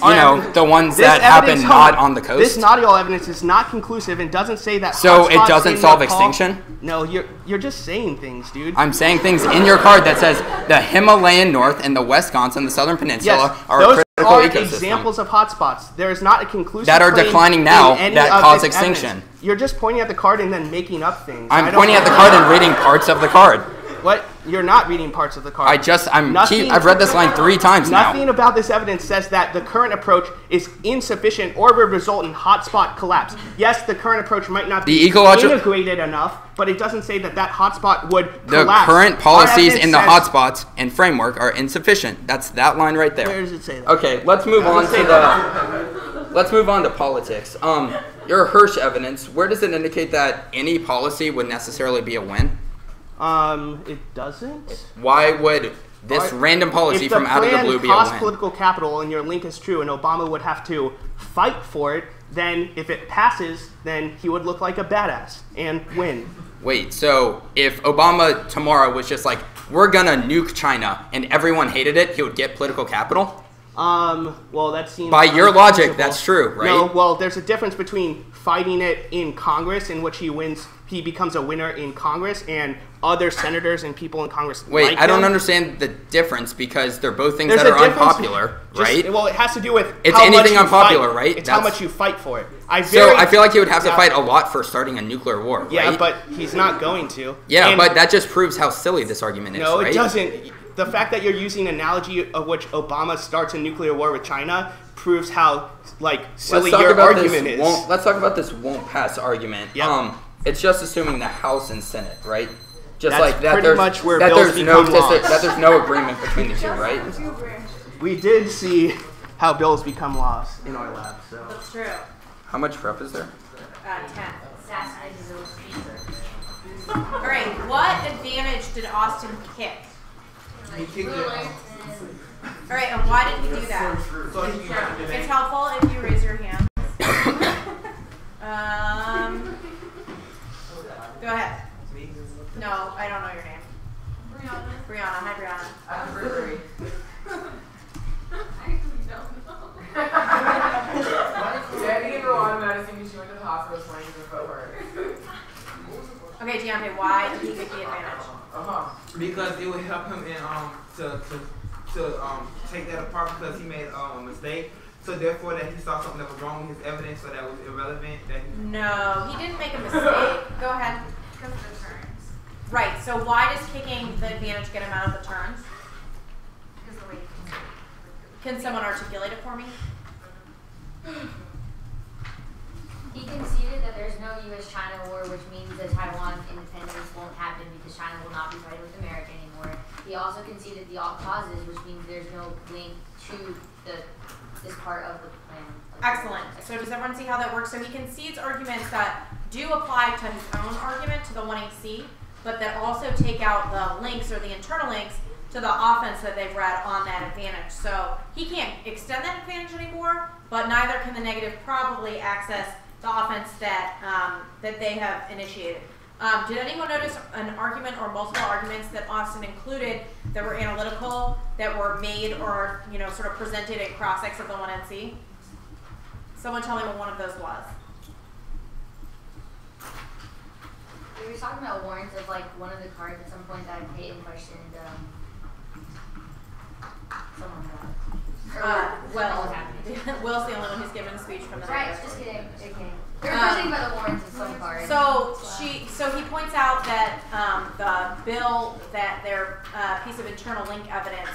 the ones that happen not on the coast? This Naughty-all evidence is not conclusive and doesn't say that. So it doesn't solve extinction? No, you're just saying things, dude. I'm saying things in your card that says the Himalayan North and the West Ghats and the Southern Peninsula are a critical ecosystem. Examples of hotspots. There is not a conclusive that are declining now that cause extinction. Evidence. You're just pointing at the card and then making up things. I'm pointing at the card and reading parts of the card. What? You're not reading parts of the card. I've read this line 3 times now. Nothing about this evidence says that the current approach is insufficient or would result in hotspot collapse. Yes, the current approach might not be integrated enough, but it doesn't say that that hotspot would collapse. The current policies in the hotspots and framework are insufficient. That's that line right there. Where does it say that? Okay, let's move on to let's move on to politics. Your Hirsch evidence, where does it indicate that any policy would necessarily be a win? It doesn't. Why would this random policy from out of the blue be a win? If the plan costs political capital and your link is true and Obama would have to fight for it, then if it passes, then he would look like a badass and win. Wait, so if Obama tomorrow was just like, we're gonna nuke China and everyone hated it, he would get political capital? Well, that seems... By your logic, that's true, right? No, well, there's a difference between fighting it in Congress, in which he becomes a winner in Congress, and other senators and people in Congress I don't understand the difference because they're both things that are unpopular, right? Well, it has to do with it's anything unpopular, right? It's how much you fight for it. I feel like he would have to fight a lot for starting a nuclear war, right? Yeah, but he's not going to. Yeah, but that just proves how silly this argument is, no, right? it doesn't. the fact that you're using an analogy of which Obama starts a nuclear war with China proves how like silly your argument is. Let's talk about this won't pass argument. Yep. It's just assuming the House and Senate, right? Just That's like that. pretty much where that bills there's no become laws. that there's no agreement between the two, right? We did see how bills become laws in our lab. So That's true. How much prep is there? 10. All right, what advantage did Austin kick? He kicked it. All right, and why did he do that? It's helpful if you raise your hand. Go ahead. No, I don't know your name. Brianna. Hi, Brianna. Yeah, I think for a lot of medicine because she went to the hospital this morning for foot hurt. Okay, Deontay, why did he get the advantage? Because it would help him in to take that apart because he made a mistake. So therefore that he saw something that was wrong with his evidence, so that was irrelevant. No, he didn't make a mistake. Go ahead. Because of the turns. Right. So why does kicking the advantage get him out of the turns? Because the way Can someone articulate it for me? He conceded that there's no U.S.-China war, which means that Taiwan independence won't happen because China will not be fighting with America anymore. He also conceded the all causes, which means there's no link to this part of the plan. Excellent. So does everyone see how that works? So he concedes arguments that do apply to his own argument, to the 1AC, but that also take out the links or the internal links to the offense that they've read on that advantage. So he can't extend that advantage anymore, but neither can the negative probably access the offense that that they have initiated. Did anyone notice an argument or multiple arguments that Austin included that were analytical, that were made or sort of presented in cross-ex of the 1NC? Someone tell me what one of those was. We were talking about warrants of like one of the cards at some point that Peyton questioned. Someone got. Will's the only one who's given a speech from the Right, negative. just kidding. They were questioning about the warrants of some cards. So he points out that the bill that their piece of internal link evidence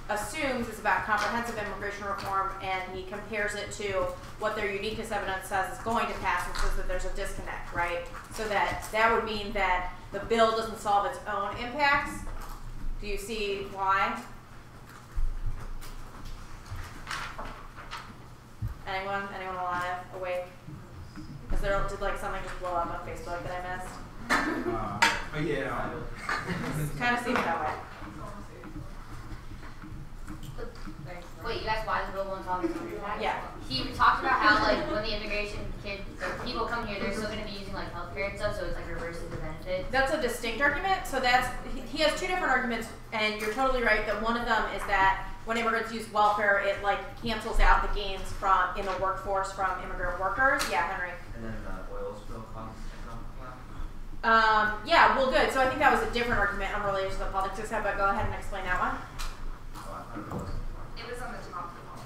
assumes is about comprehensive immigration reform, and he compares it to what their uniqueness evidence says is going to pass, and says that there's a disconnect, right? So that would mean that the bill doesn't solve its own impacts. Do you see why? Anyone alive, awake? Did like something just blow up on Facebook that I missed? Yeah. Kind of seems that way. Wait, you asked why the bill won't solve its own impact? Yeah. He talked about how like when the immigration people come here, they're still going to be using like healthcare and stuff, so it's like reverses the benefit. That's a distinct argument. So he has two different arguments, and you're totally right that one of them is that when immigrants use welfare, it like cancels out the gains in the workforce from immigrant workers. Yeah, Henry. And then the oil spill costs. Yeah, well, good. So I think that was a different argument unrelated to the politics, but go ahead and explain that one. it was on the top of the wall.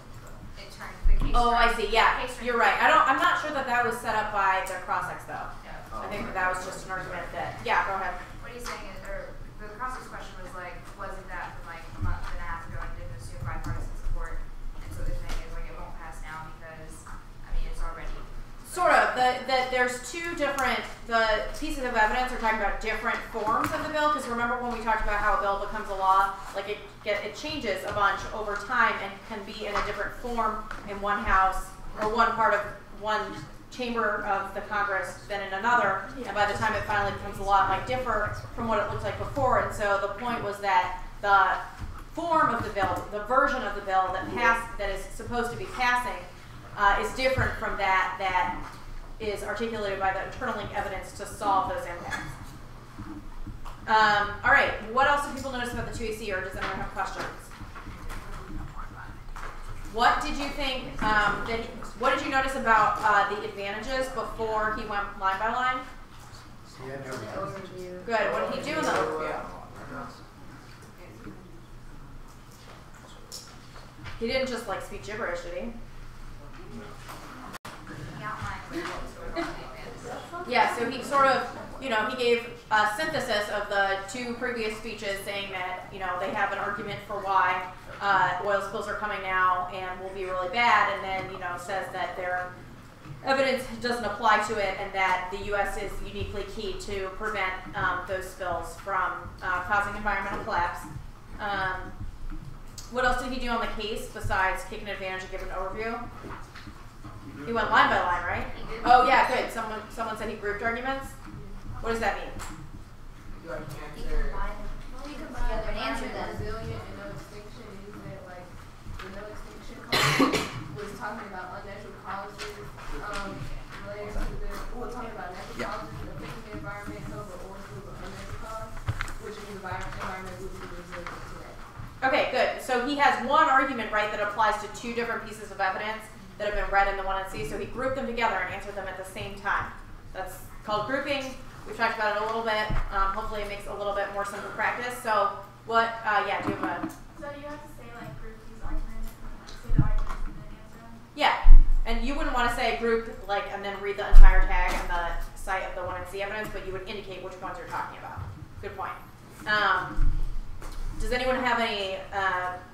It turned the case. Oh, I see. Yeah, Case you're right. I'm not sure that was set up by the cross-ex though. Yeah. I think that was just an argument that. Yeah, go ahead. What he's saying is, or the cross question was like, wasn't that from like a month and a half ago and didn't assume bipartisan support? And so the thing is like it won't pass now because it's already. Sort of. That there's two different, the pieces of evidence are talking about different forms of the bill, because remember when we talked about how a bill becomes a law, like it changes a bunch over time and can be in a different form in one house or one part of one chamber of the Congress than in another, and by the time it finally becomes a law, it might differ from what it looked like before. And so the point was that the form of the bill, the version of the bill that is supposed to be passing, is different from that is articulated by the internal link evidence to solve those impacts. All right, what else do people notice about the 2AC, or does anyone have questions? What did you think, what did you notice about the advantages before he went line by line? Overview. Good, what did he do in the overview? He didn't just like speak gibberish, did he? He outlined what was going on in advance. Yeah, so he sort of you know, he gave a synthesis of the 2 previous speeches saying that, you know, they have an argument for why oil spills are coming now and will be really bad, and then, you know, says that their evidence doesn't apply to it and that the U.S. is uniquely key to prevent those spills from causing environmental collapse. What else did he do on the case besides taking advantage and giving an overview? He went line by line, right? Oh yeah, good. Someone said he grouped arguments. What does that mean? You like You answer. combine together and answer them. Resilient and no extinction, and you said like the no extinction cause was talking about unnatural causes related to the we're talking about natural causes affecting the environment over or through the unnatural cause, which means the environment would be resilient to that. Okay, good. So he has one argument, right, that applies to 2 different pieces of evidence that have been read in the 1 and C. So he grouped them together and answered them at the same time. That's called grouping. We've talked about it a little bit. Hopefully it makes a little bit more simple practice. So what, yeah, do you have a... So you have to say like group these arguments and like, say the arguments and then answer them? Yeah, and you wouldn't want to say group, like, and then read the entire tag and the site of the 1 and C evidence, but you would indicate which ones you're talking about. Good point. Does anyone have any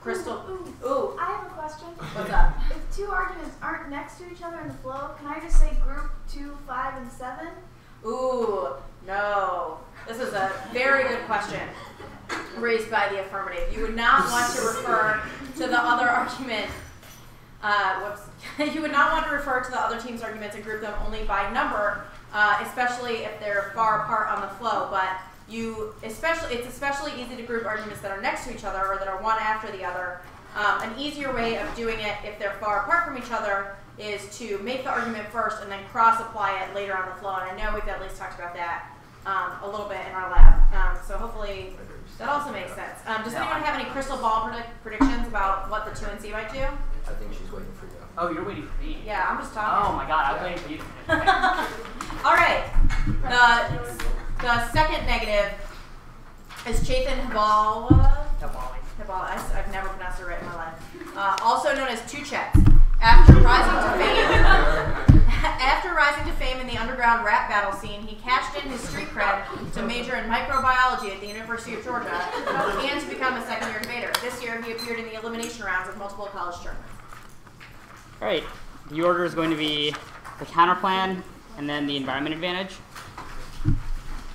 crystal... Ooh. I have a question. What's up? If 2 arguments aren't next to each other in the flow, can I just say group 2, 5, and 7? Ooh, no. This is a very good question raised by the affirmative. You would not want to refer to the other argument. You would not want to refer to the other team's arguments and group them only by number, especially if they're far apart on the flow. But it's especially easy to group arguments that are next to each other or that are one after the other. An easier way of doing it if they're far apart from each other is to make the argument first and then cross-apply it later on the flow. And I know we've at least talked about that a little bit in our lab. So hopefully that also makes sense. Does anyone have any crystal ball predictions about what the 2 and C might do? I think she's waiting for you. Oh, you're waiting for me. Yeah, I'm just talking. Oh my God, I was waiting for you. All right. The second negative is Chafin Hibala. I've never pronounced it right in my life. Also known as Tuchet. After rising to fame in the underground rap battle scene, he cashed in his street cred to major in microbiology at the University of Georgia and to become a second-year debater. This year, he appeared in the elimination rounds of multiple college tournaments. All right, the order is going to be the counterplan and then the environment advantage.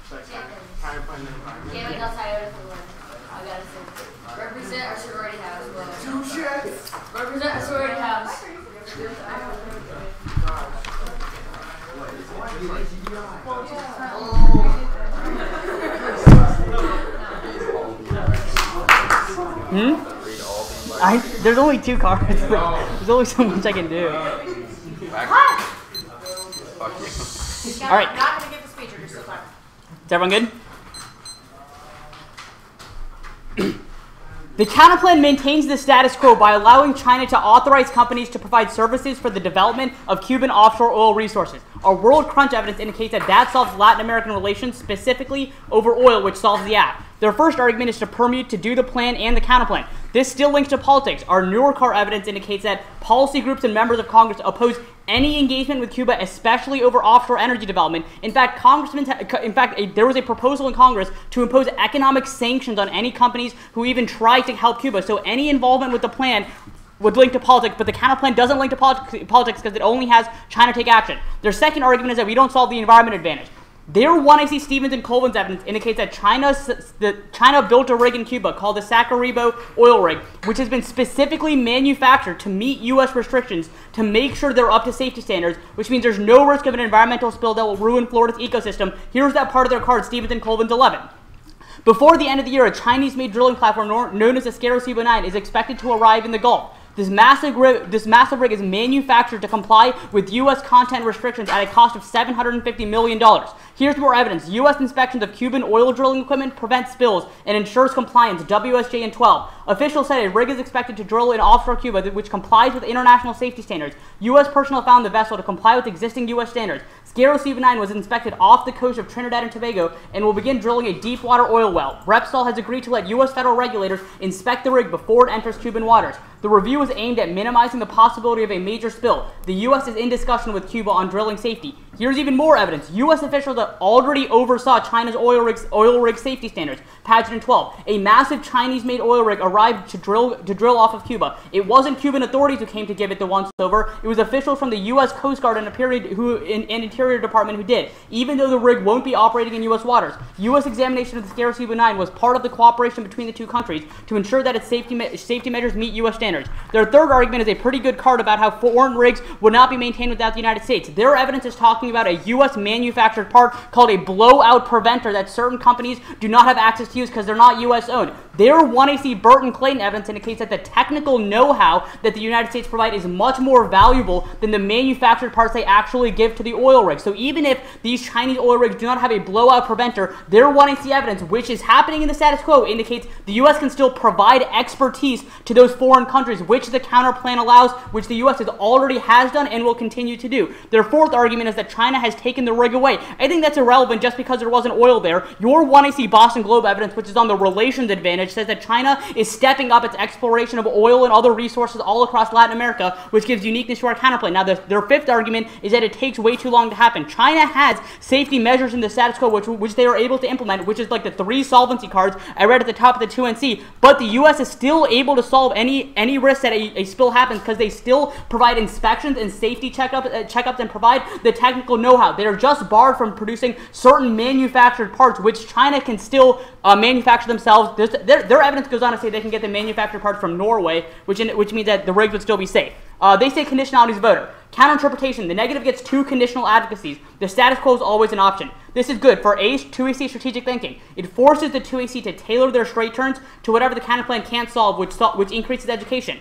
David Del Toyota for one. I gotta say. Represent our sorority house. Well, 2 shirts. represent our sorority house. There's only 2 cards. There's only so much I can do. Fuck you. All right. Not going to give the speech, or you're still talking. Is everyone good? The counterplan maintains the status quo by allowing China to authorize companies to provide services for the development of Cuban offshore oil resources. Our World Crunch evidence indicates that solves Latin American relations, specifically over oil, which solves the app. Their first argument is to permute to do the plan and the counterplan. This still links to politics. Our newer car evidence indicates that policy groups and members of Congress oppose any engagement with Cuba, especially over offshore energy development. In fact, there was a proposal in Congress to impose economic sanctions on any companies who even try to help Cuba. So any involvement with the plan would link to politics, but the counterplan doesn't link to politics because it only has China take action. Their second argument is that we don't solve the environment advantage. Their 1AC Stevens and Colvin's evidence indicates that China built a rig in Cuba called the Sacaribo oil rig, which has been specifically manufactured to meet U.S. restrictions to make sure they're up to safety standards, which means there's no risk of an environmental spill that will ruin Florida's ecosystem. Here's that part of their card, Stevens and Colvin's 11. Before the end of the year, a Chinese-made drilling platform known as the Scarabeo 9 is expected to arrive in the Gulf. This massive rig is manufactured to comply with U.S. content restrictions at a cost of $750 million. Here's more evidence. U.S. inspections of Cuban oil drilling equipment prevent spills and ensures compliance, WSJ and 12. Officials said a rig is expected to drill in offshore Cuba, which complies with international safety standards. U.S. personnel found the vessel to comply with existing U.S. standards. Scarabeo 9 was inspected off the coast of Trinidad and Tobago and will begin drilling a deep-water oil well. Repsol has agreed to let U.S. federal regulators inspect the rig before it enters Cuban waters. The review was aimed at minimizing the possibility of a major spill. The U.S. is in discussion with Cuba on drilling safety. Here's even more evidence. U.S. officials have already oversaw China's oil rig safety standards. Pageant 12. A massive Chinese-made oil rig arrived to drill off of Cuba. It wasn't Cuban authorities who came to give it the once-over. It was officials from the U.S. Coast Guard and Interior Department who did, even though the rig won't be operating in U.S. waters. U.S. examination of the scarce Cuba-9 was part of the cooperation between the two countries to ensure that its safety measures meet U.S. standards. Their third argument is a pretty good card about how foreign rigs would not be maintained without the United States. Their evidence is talking about a U.S. manufactured part called a blowout preventer that certain companies do not have access to use because they're not U.S. owned. Their 1AC Burton Clayton evidence indicates that the technical know-how that the United States provide is much more valuable than the manufactured parts they actually give to the oil rigs. So even if these Chinese oil rigs do not have a blowout preventer, their 1AC evidence, which is happening in the status quo, indicates the U.S. can still provide expertise to those foreign countries, which the counter plan allows, which the U.S. already has done and will continue to do. Their fourth argument is that China has taken the rig away. I think that's irrelevant just because there wasn't oil there. Your 1AC Boston Globe evidence, which is on the relations advantage, says that China is stepping up its exploration of oil and other resources all across Latin America, which gives uniqueness to our counterplan. Now, their fifth argument is that it takes way too long to happen. China has safety measures in the status quo, which they are able to implement, which is like the 3 solvency cards I read at the top of the 2NC, but the U.S. is still able to solve any risk that a spill happens because they still provide inspections and safety checkups and provide the technical know-how. They are just barred from producing certain manufactured parts, which China can still manufacture themselves. Their evidence goes on to say they can get the manufactured parts from Norway, which means that the rigs would still be safe. They say conditionality is voter. Counterinterpretation. The negative gets 2 conditional advocacies. The status quo is always an option. This is good for 2AC strategic thinking. It forces the 2AC to tailor their straight turns to whatever the counterplan can't solve, which increases education.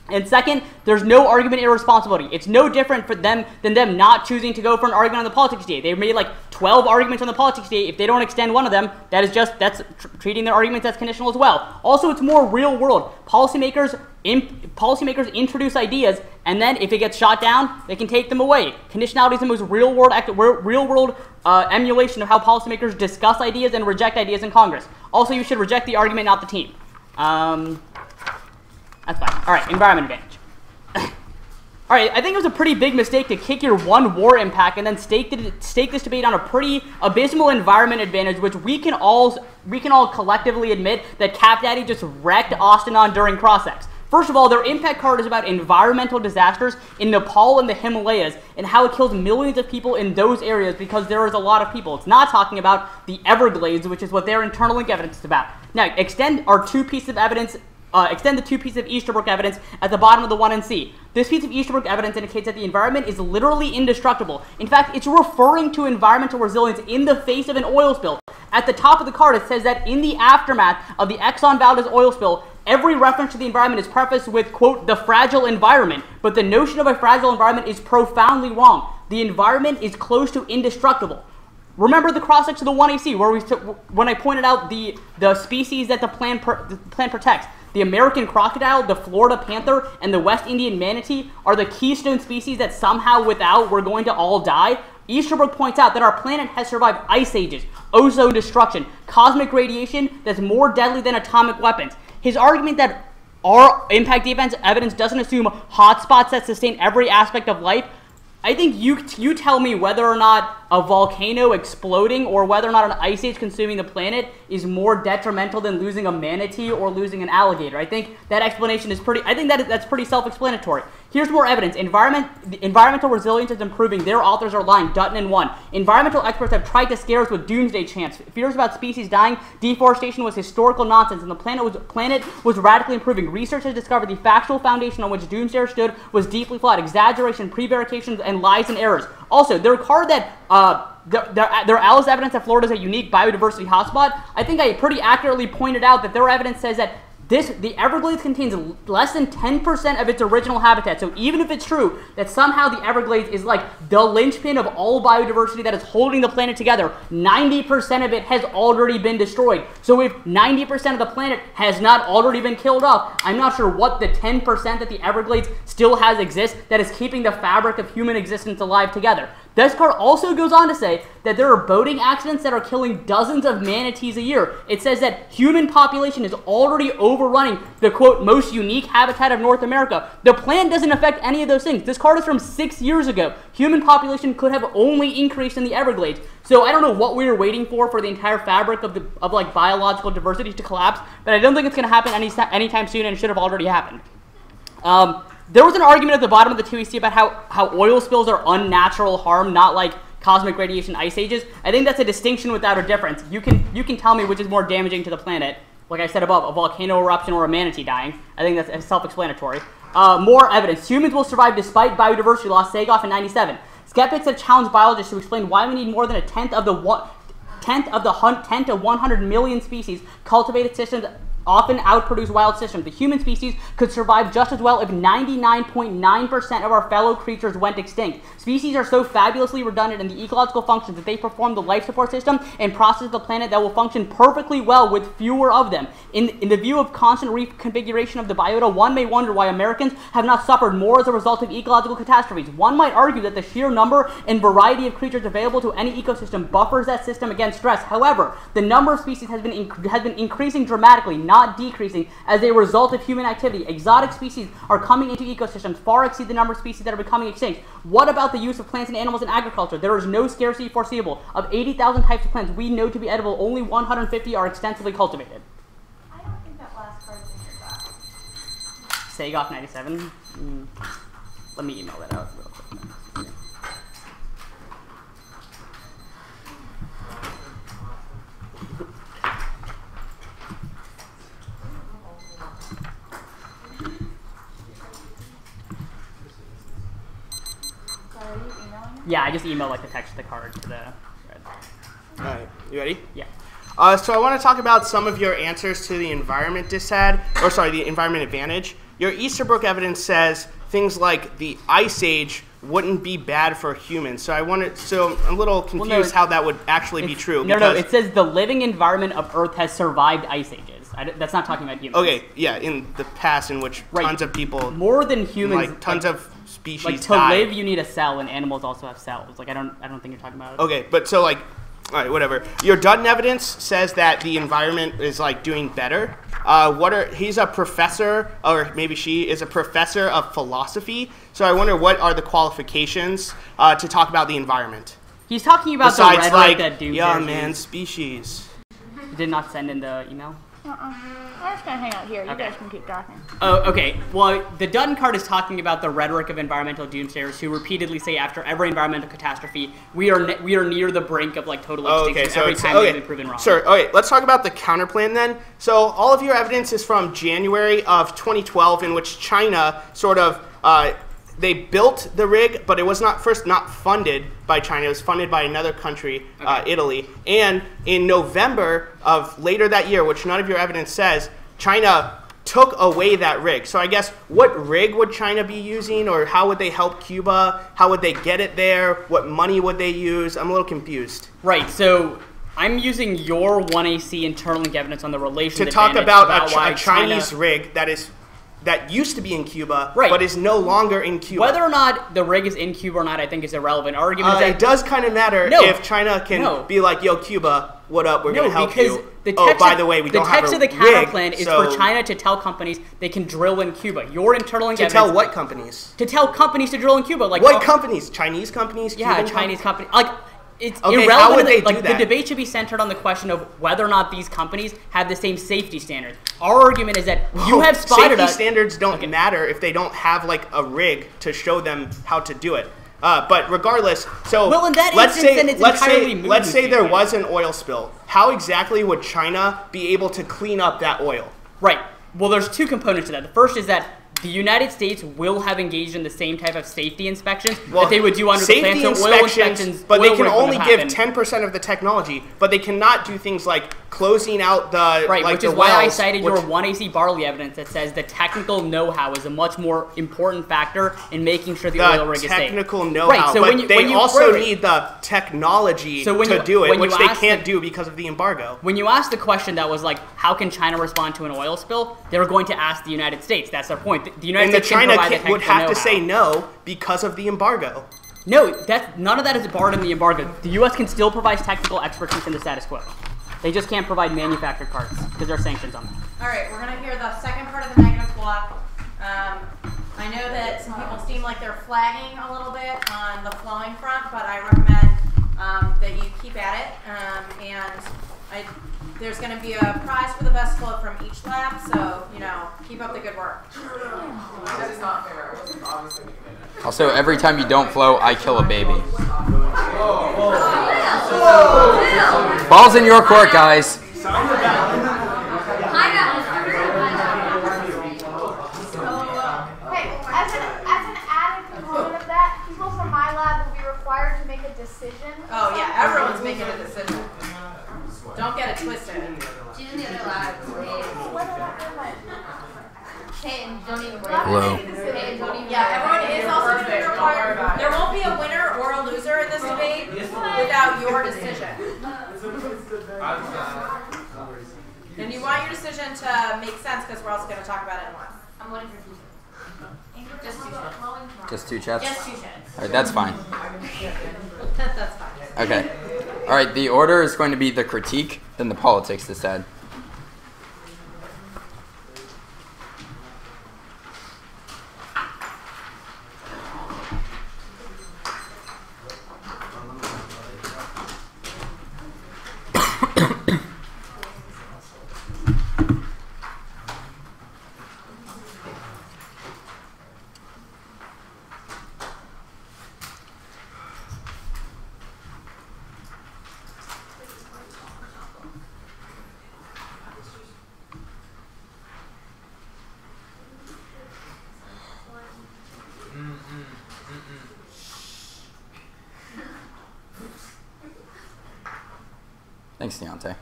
And second, there's no argument irresponsibility. It's no different for them than them not choosing to go for an argument on the politics DA. They made like 12 arguments on the politics DA. If they don't extend one of them, that's treating their arguments as conditional as well. Also, it's more real world. Policymakers introduce ideas, and then if it gets shot down, they can take them away. Conditionality is the most real world emulation of how policymakers discuss ideas and reject ideas in Congress. Also, you should reject the argument, not the team. That's fine. All right, environment advantage. All right, I think it was a pretty big mistake to kick your one war impact and then stake this debate on a pretty abysmal environment advantage, which we can all collectively admit that Cap Daddy just wrecked Austin on during cross-ex. First of all, their impact card is about environmental disasters in Nepal and the Himalayas and how it kills millions of people in those areas because there is a lot of people. It's not talking about the Everglades, which is what their internal link evidence is about. Now, extend the 2 pieces of Easterbrook evidence at the bottom of the 1NC. This piece of Easterbrook evidence indicates that the environment is literally indestructible. In fact, it's referring to environmental resilience in the face of an oil spill. At the top of the card, it says that in the aftermath of the Exxon Valdez oil spill, every reference to the environment is prefaced with, quote, the fragile environment. But the notion of a fragile environment is profoundly wrong. The environment is close to indestructible. Remember the cross-section of the 1AC when I pointed out the species that the plan protects. The American crocodile, the Florida panther, and the West Indian manatee are the keystone species that somehow without we're going to all die. Easterbrook points out that our planet has survived ice ages, ozone destruction, cosmic radiation that's more deadly than atomic weapons. His argument that our impact defense evidence doesn't assume hotspots that sustain every aspect of life, I think you tell me whether or not a volcano exploding or whether or not an ice age consuming the planet is more detrimental than losing a manatee or losing an alligator. I think that explanation is that's pretty self-explanatory. Here's more evidence. Environmental resilience is improving. Their authors are lying. Dutton and One. Environmental experts have tried to scare us with doomsday chants. Fears about species dying, deforestation was historical nonsense, and the planet was radically improving. Research has discovered the factual foundation on which doomsday stood was deeply flawed. Exaggeration, prevarications, and lies and errors. Also, their card that their Alice evidence that Florida is a unique biodiversity hotspot, I think I pretty accurately pointed out that their evidence says that the Everglades contains less than 10% of its original habitat. So even if it's true that somehow the Everglades is like the linchpin of all biodiversity that is holding the planet together, 90% of it has already been destroyed. So if 90% of the planet has not already been killed off, I'm not sure what the 10% that the Everglades still has exists that is keeping the fabric of human existence alive together. This card also goes on to say that there are boating accidents that are killing dozens of manatees a year. It says that human population is already overrunning the, quote, most unique habitat of North America. The plan doesn't affect any of those things. This card is from 6 years ago. Human population could have only increased in the Everglades. So I don't know what we were waiting for the entire fabric of like biological diversity to collapse, but I don't think it's going to happen anytime soon, and it should have already happened. There was an argument at the bottom of the TEC about how oil spills are unnatural harm, not like cosmic radiation ice ages. I think that's a distinction without a difference. You can tell me which is more damaging to the planet. Like I said above, a volcano eruption or a manatee dying. I think that's self-explanatory. More evidence. Humans will survive despite biodiversity loss. Sagoff in 97. Skeptics have challenged biologists to explain why we need more than a tenth of the 100 million species cultivated systems often outproduce wild systems. The human species could survive just as well if 99.9% of our fellow creatures went extinct. Species are so fabulously redundant in the ecological functions that they perform the life support system and process of the planet that will function perfectly well with fewer of them. In the view of constant reconfiguration of the biota, one may wonder why Americans have not suffered more as a result of ecological catastrophes. One might argue that the sheer number and variety of creatures available to any ecosystem buffers that system against stress. However, the number of species has been increasing dramatically, not decreasing, as a result of human activity. Exotic species are coming into ecosystems far exceed the number of species that are becoming extinct. What about the use of plants and animals in agriculture? There is no scarcity foreseeable. Of 80,000 types of plants we know to be edible, only 150 are extensively cultivated. I don't think that last card is in your box. Sagoff 97. Let me email that out real quick. Yeah, I just emailed like the text of the card to the thread. All right, you ready? Yeah. So I want to talk about some of your answers to the environment the environment advantage. Your Easterbrook evidence says things like the Ice Age wouldn't be bad for humans. So I'm a little confused how that would actually be true. No, it says the living environment of Earth has survived ice ages. That's not talking about humans. Okay, yeah, in the past in which tons of people, more than humans, like tons of species like to died. live you need a cell, and animals also have cells. Like I don't think you're talking about it. Okay, but so like, all right, whatever. Your Dutton evidence says that the environment is like doing better. He's a professor, or maybe she is a professor of philosophy. So I wonder what are the qualifications to talk about the environment. He's talking about besides the rhetoric like that doomsayers young man use. species. You did not send in the email. I'm just gonna hang out here. You guys can keep talking. Oh, okay. Well, the Dutton card is talking about the rhetoric of environmental doomsayers who repeatedly say after every environmental catastrophe, we are near the brink of like total extinction every time they've been proven wrong. Sure. Okay, let's talk about the counterplan then. So all of your evidence is from January of 2012, in which China sort of they built the rig, but it was not funded by China. It was funded by another country, Italy. And in November of later that year, which none of your evidence says, China took away that rig. So I guess what rig would China be using, or how would they help Cuba? How would they get it there? What money would they use? I'm a little confused. Right. So I'm using your 1AC internal link evidence on the relation to talk about why a Chinese rig that used to be in Cuba, right, but is no longer in Cuba. Whether or not the rig is in Cuba or not, I think is irrelevant. Argument it does kind of matter if China can be like, yo, Cuba, what up? We're going to help you. By the way, we don't have a rig. The text of the counterplan is for China to tell companies they can drill in Cuba. Your internal link evidence. To tell what companies? To tell companies to drill in Cuba. Like what companies? Chinese companies? Yeah, Cuban Chinese companies. Like, it's irrelevant. How would they do that? The debate should be centered on the question of whether or not these companies have the same safety standards. Our argument is that you have spotted safety standards don't matter if they don't have like a rig to show them how to do it. But regardless, so let's say there was an oil spill. How exactly would China be able to clean up that oil? Right. Well, there's two components to that. The first is that the United States will have engaged in the same type of safety inspections that they would do under the plan. So oil inspections, but they can only give 10% of the technology, but they cannot do things like closing out the which is why I cited your 1AC barley evidence that says the technical know-how is a much more important factor in making sure the oil rig is safe. Technical know-how, but they also need the technology to do it, which they can't do because of the embargo. When you ask the question that was like, how can China respond to an oil spill? They were going to ask the United States. That's their point. The United States China would have to say no because of the embargo. No, none of that is barred in the embargo. The U.S. can still provide technical expertise in the status quo. They just can't provide manufactured parts because there are sanctions on that. All right, we're going to hear the second part of the negative block. I know that some people seem like they're flagging a little bit on the flowing front, but I recommend that you keep at it. There's going to be a prize for the best flow from each lab, so, keep up the good work. That is not fair. I was thinking that. Also, every time you don't flow, I kill a baby. Ball's in your court, guys. Oh yeah, everyone's making a decision. Don't get it twisted. She's in the other lab. Hey, don't even worry. Hello. Hey, don't even Yeah, everyone is also going to be required. There won't be a winner or a loser in this debate without your decision. And you want your decision to make sense because we're also going to talk about it in one. I'm waiting for two. Just two chats? Just two chats. All right, that's fine. That's fine. Okay. All right, the order is going to be the critique, then the politics this said. Thanks, Deontay.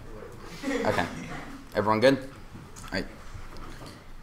Okay. Everyone good? All right.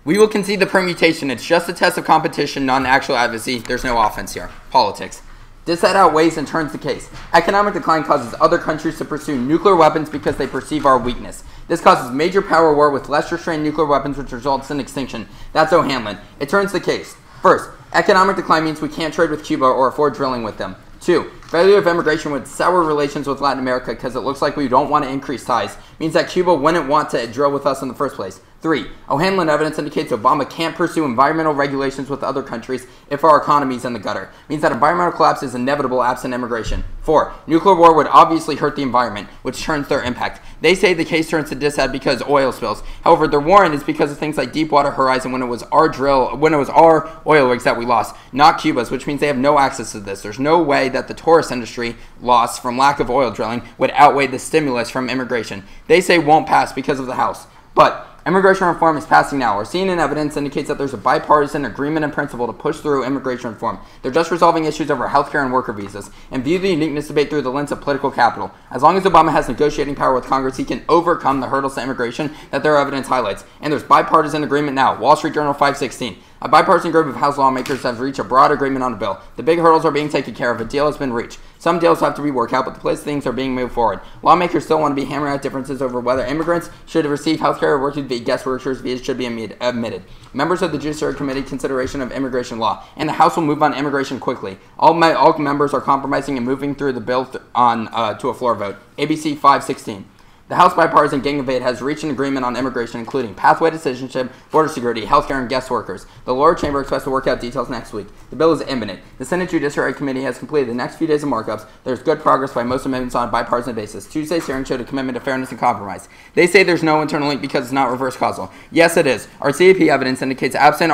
We will concede the permutation. It's just a test of competition, not an actual advocacy. There's no offense here. Politics. This that outweighs and turns the case. Economic decline causes other countries to pursue nuclear weapons because they perceive our weakness. This causes major power war with less restrained nuclear weapons, which results in extinction. That's O'Hanlon. It turns the case. First, economic decline means we can't trade with Cuba or afford drilling with them. 2. Failure of immigration would sour relations with Latin America because it looks like we don't want to increase ties. Means that Cuba wouldn't want to drill with us in the first place. 3. O'Hanlon evidence indicates Obama can't pursue environmental regulations with other countries if our economy is in the gutter. Means that environmental collapse is inevitable absent immigration. 4. Nuclear war would obviously hurt the environment, which turns their impact. They say the case turns to disad because oil spills. However, their warrant is because of things like Deepwater Horizon when it was our oil rigs that we lost, not Cuba's, which means they have no access to this. There's no way that the tourist industry loss from lack of oil drilling would outweigh the stimulus from immigration. They say won't pass because of the House. But immigration reform is passing now. Our CNN evidence indicates that there's a bipartisan agreement in principle to push through immigration reform. They're just resolving issues over healthcare and worker visas and view the uniqueness debate through the lens of political capital. As long as Obama has negotiating power with Congress, he can overcome the hurdles to immigration that their evidence highlights. And there's bipartisan agreement now. Wall Street Journal 516. A bipartisan group of House lawmakers have reached a broad agreement on a bill. The big hurdles are being taken care of. A deal has been reached. Some deals have to be worked out, but the place things are being moved forward. Lawmakers still want to be hammering out differences over whether immigrants should receive health care or working via guest workers visas should be admitted. Members of the Judiciary Committee consideration of immigration law, and the House will move on immigration quickly. All members are compromising and moving through the bill to a floor vote. ABC 516. The House Bipartisan Gang of Eight has reached an agreement on immigration, including pathway to citizenship, border security, healthcare, and guest workers. The lower chamber expects to work out details next week. The bill is imminent. The Senate Judiciary Committee has completed the next few days of markups. There's good progress by most amendments on a bipartisan basis. Tuesday's hearing showed a commitment to fairness and compromise. They say there's no internal link because it's not reverse causal. Yes, it is. Our CAP evidence indicates absent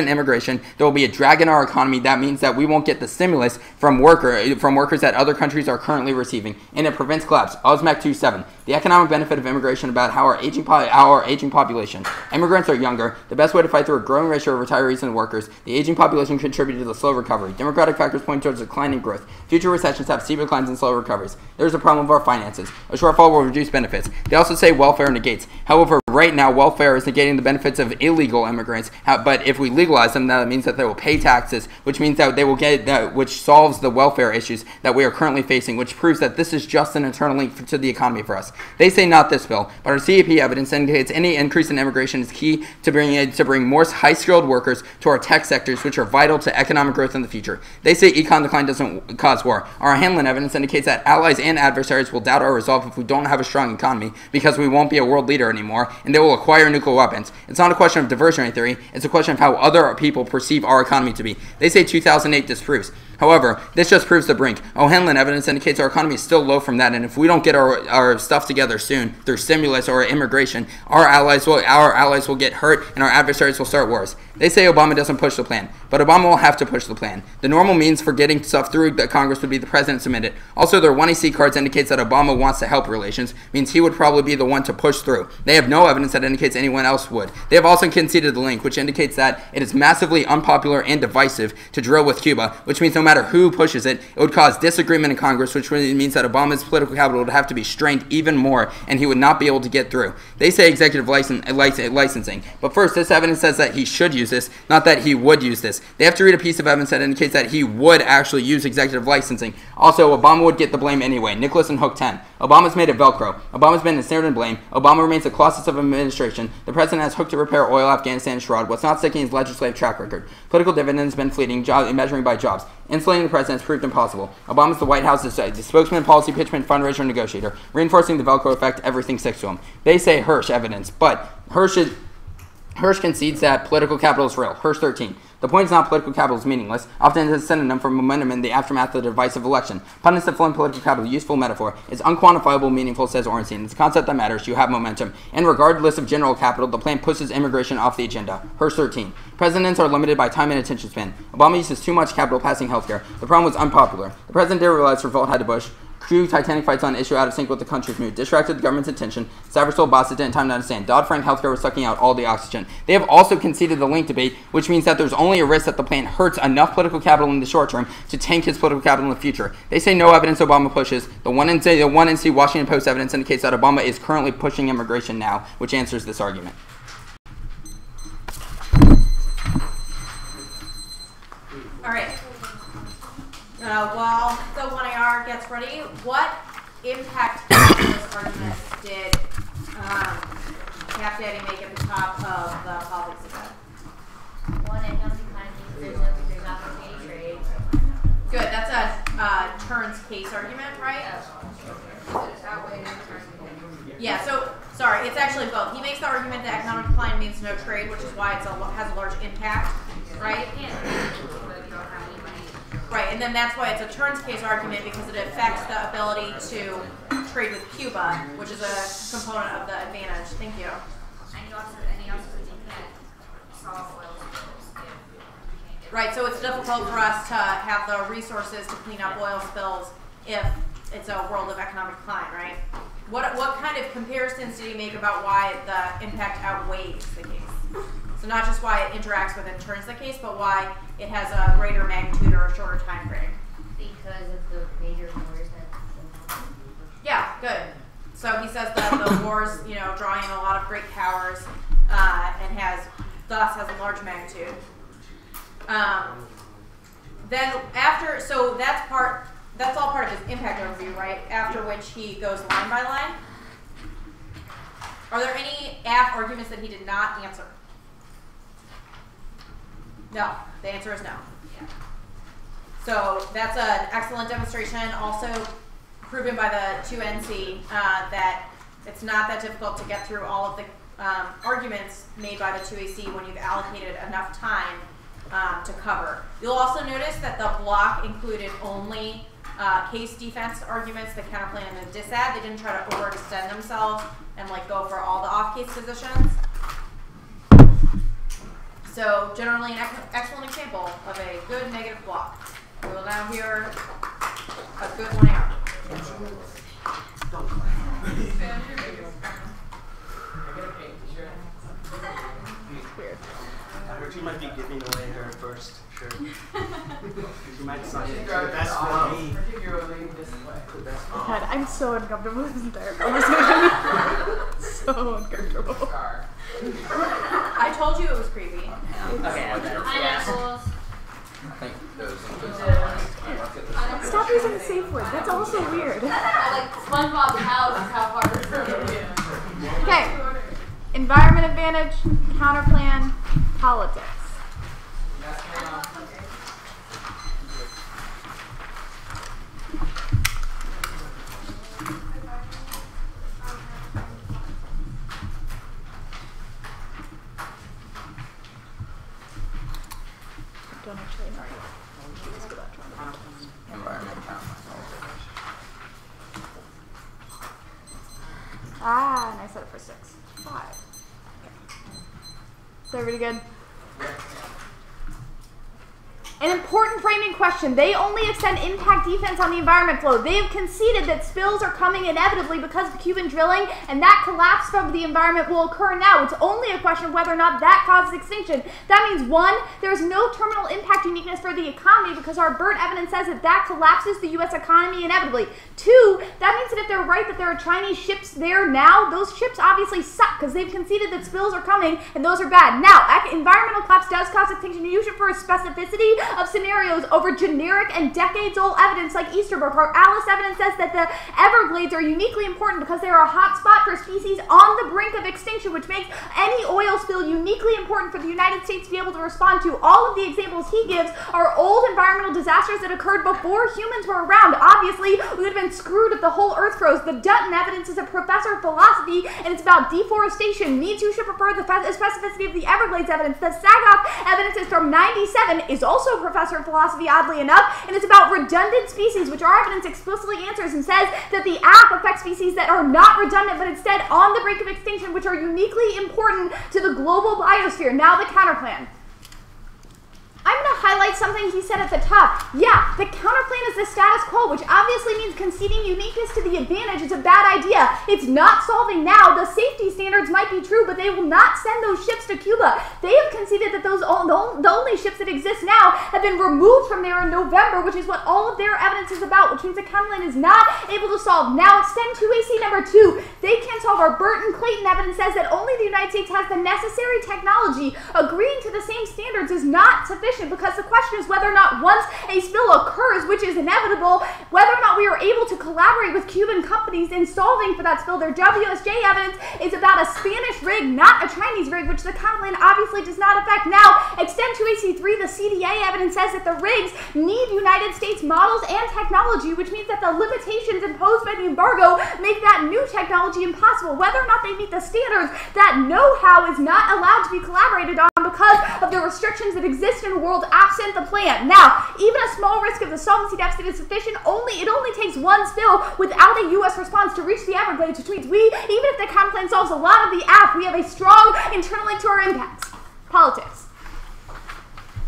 immigration, there will be a drag in our economy. That means that we won't get the stimulus from workers that other countries are currently receiving, and it prevents collapse. OSMEC 27. The economic benefit of immigration about how our aging population. Immigrants are younger. The best way to fight through a growing ratio of retirees and workers. The aging population contributed to the slow recovery. Demographic factors point towards declining growth. Future recessions have steep declines and slow recoveries. There's a problem with our finances. A shortfall will reduce benefits. They also say welfare negates. However, right now, welfare is negating the benefits of illegal immigrants. But if we legalize them, that means that they will pay taxes, which means that they will get which solves the welfare issues that we are currently facing, which proves that this is just an internal link to the economy for us. They say not this bill, but our CAP evidence indicates any increase in immigration is key to bring more high-skilled workers to our tech sectors, which are vital to economic growth in the future. They say econ decline doesn't cause war. Our Hanlon evidence indicates that allies and adversaries will doubt our resolve if we don't have a strong economy, because we won't be a world leader anymore, and they will acquire nuclear weapons. It's not a question of diversionary theory, it's a question of how other people perceive our economy to be. They say 2008 disproves. However, this just proves the brink. O'Hanlon evidence indicates our economy is still low from that, and if we don't get our stuff together soon through stimulus or immigration, our allies will get hurt and our adversaries will start wars. They say Obama doesn't push the plan, but Obama will have to push the plan. The normal means for getting stuff through the Congress would be the president submit it. Also, their 1AC cards indicates that Obama wants to help relations, means he would probably be the one to push through. They have no evidence that indicates anyone else would. They have also conceded the link, which indicates that it is massively unpopular and divisive to drill with Cuba, which means no matter who pushes it, it would cause disagreement in Congress, which means that Obama's political capital would have to be strained even more, and he would not be able to get through. They say executive licensing, but first, this evidence says that he should use this, not that he would use this. They have to read a piece of evidence that indicates that he would actually use executive licensing. Also, Obama would get the blame anyway. Nicholas and Hook 10. Obama's made it Velcro. Obama's been ensnared in blame. Obama remains the Colossus of administration. The president has Hook to repair oil, Afghanistan, and Shrod. What's not sticking is legislative track record. Political dividends been fleeting, measuring by jobs. Insulating the president has proved impossible. Obama's the White House's the spokesman, policy pitchman, fundraiser, negotiator. Reinforcing the Velcro effect, everything sticks to him. They say Hirsch evidence, but Hirsch concedes that political capital is real. Hirsch 13. The point is not political capital is meaningless. Often it is a synonym for momentum in the aftermath of the divisive election. Pundits that flame political capital, useful metaphor, is unquantifiable, meaningful, says Ornstein. It's a concept that matters. You have momentum. And regardless of general capital, the plan pushes immigration off the agenda. Hirsch 13. Presidents are limited by time and attention span. Obama uses too much capital passing healthcare. The problem was unpopular. The president didn't realize revolt had to push. Crew Titanic fights on issue out of sync with the country's mood. Distracted the government's attention. Savage told bosses didn't time to understand. Dodd-Frank healthcare was sucking out all the oxygen. They have also conceded the link debate, which means that there's only a risk that the plan hurts enough political capital in the short term to tank his political capital in the future. They say no evidence Obama pushes. The 1NC Washington Post evidence indicates that Obama is currently pushing immigration now, which answers this argument. All right. While the 1AR gets ready, what impact on this argument did Cap Daddy make at the top of the politics event? One, economic decline means there's not going to be any trade. Good. That's a Turns case argument, right? Yeah. So sorry, it's actually both. He makes the argument that economic decline means no trade, which is why it has a large impact, right? Right, and then that's why it's a Turns case argument, because it affects the ability to trade with Cuba, which is a component of the advantage. Thank you. And he also said you can't solve oil spills if Right, so it's difficult for us to have the resources to clean up oil spills if it's a world of economic decline, right? What kind of comparisons did he make about why the impact outweighs the case? So not just why it interacts with and turns the case, but why it has a greater magnitude or a shorter time frame. Because of the major wars that. Yeah, good. So he says that the wars, drawing in a lot of great powers, and thus has a large magnitude. Then after, so that's all part of his impact overview, right? After which he goes line by line. Are there any arguments that he did not answer? No. The answer is no. Yeah. So that's an excellent demonstration. Also proven by the 2NC that it's not that difficult to get through all of the arguments made by the 2AC when you've allocated enough time to cover. You'll also notice that the block included only case defense arguments, the counterclaim and the disad. They didn't try to overextend themselves and go for all the off-case positions. So generally an excellent example of a good negative block. We will now hear a good 1AR. Weird. I heard you might be giving away her first shirt. You might decide to the best for me. Particularly this way. God, I'm so uncomfortable with this entire conversation. So uncomfortable. I told you it was creepy. Okay. Pineapples. I think those Stop using safe word. That's also weird. Like SpongeBob's house is how far this is. environment advantage, counterplan, politics. Don't actually know. Environment. Ah, and I set it for 6. 5. Okay. Is everybody good? An important framing question. They only extend impact defense on the environment flow. They have conceded that spills are coming inevitably because of Cuban drilling, and that collapse of the environment will occur now. It's only a question of whether or not that causes extinction. That means, 1, there's no terminal impact uniqueness for the economy because our BERT evidence says that that collapses the U.S. economy inevitably. 2, that means that if they're right that there are Chinese ships there now, those ships obviously suck because they've conceded that spills are coming, and those are bad. Now, environmental collapse does cause extinction. You should for a specificity of scenarios over generic and decades-old evidence like Easterbrook. Our Alice evidence says that the Everglades are uniquely important because they are a hotspot for species on the brink of extinction, which makes any oil spill uniquely important for the United States to be able to respond to. All of the examples he gives are old environmental disasters that occurred before humans were around. Obviously, we would have been screwed if the whole earth froze. The Dutton evidence is a professor of philosophy, and it's about deforestation. Means you should prefer the specificity of the Everglades evidence. The Sagoff evidence is from 97, is also professor of philosophy, oddly enough, and it's about redundant species, which our evidence explicitly answers and says that the app affects species that are not redundant, but instead on the brink of extinction, which are uniquely important to the global biosphere. Now the counterplan. I'm going to highlight something he said at the top. Yeah, the counterplan is the status quo, which obviously means conceding uniqueness to the advantage is a bad idea. It's not solving now. The safety standards might be true, but they will not send those ships to Cuba. They have conceded that the only ships that exist now have been removed from there in November, which is what all of their evidence is about, which means the counterplan is not able to solve. Now extend 2AC number 2. They can't solve. Our Burton Clayton evidence says that only the United States has the necessary technology. Agreeing to the same standards is not sufficient, because the question is whether or not once a spill occurs, which is inevitable, whether or not we are able to collaborate with Cuban companies in solving for that spill. Their WSJ evidence is about a Spanish rig, not a Chinese rig, which the counterplan obviously does not affect. Now, extend 2AC3, the CDA evidence says that the rigs need United States models and technology, which means that the limitations imposed by the embargo make that new technology impossible. Whether or not they meet the standards, that know-how is not allowed to be collaborated on because of the restrictions that exist in the world absent the plan. Now, even a small risk of the solvency deficit is sufficient. It only takes one spill without a U.S. response to reach the Everglades, which means even if the counterplan solves a lot of the app, we have a strong internal link to our impacts. Politics.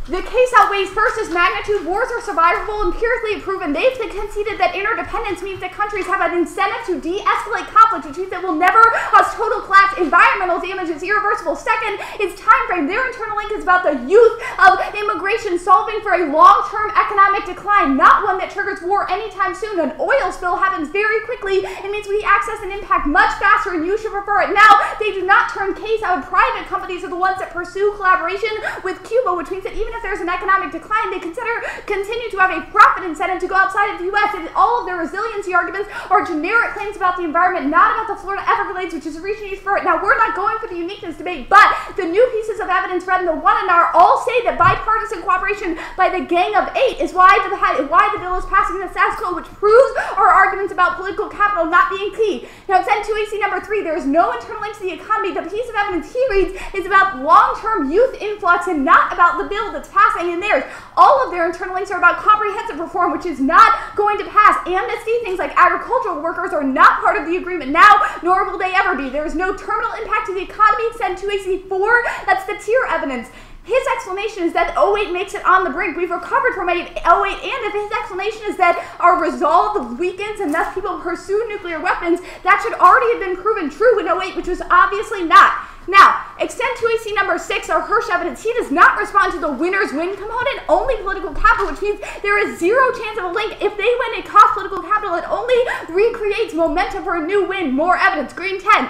The case outweighs first is magnitude. Wars are survivable, empirically proven. They've conceded that interdependence means that countries have an incentive to de-escalate conflict, which means that will never cause total collapse. Environmental damage is irreversible. Second is time frame. Their internal link is about the youth of immigration, solving for a long-term economic decline, not one that triggers war anytime soon. An oil spill happens very quickly. It means we access an impact much faster, and you should prefer it. Now, they do not turn case out. Private companies are the ones that pursue collaboration with Cuba, which means that even if there's an economic decline, they continue to have a profit incentive to go outside of the U.S. And all of their resiliency arguments are generic claims about the environment, not about the Florida Everglades, which is a region used for it. Now, we're not going for the uniqueness debate, but the new pieces of evidence read in the 1 and R all say that bipartisan cooperation by the Gang of 8 is why the bill is passing the status quo, which proves our arguments about political capital not being key. Now, extend 2AC number 3. There is no internal link to the economy. The piece of evidence he reads is about long-term youth influx and not about the bill that's passing in theirs. All of their internal links are about comprehensive reform, which is not going to pass. Amnesty, things like agricultural workers, are not part of the agreement now, nor will they ever be. There is no terminal impact to the economy. Extend 2AC4. That's the tier evidence. His explanation is that 08 makes it on the brink. We've recovered from 08, and if his explanation is that our resolve weakens and thus people pursue nuclear weapons, that should already have been proven true in 08, which was obviously not. Now, extend 2AC number 6, our Hirsch evidence. He does not respond to the winners win component, only political capital, which means there is zero chance of a link. If they win, it costs political capital. It only recreates momentum for a new win. More evidence. Green 10.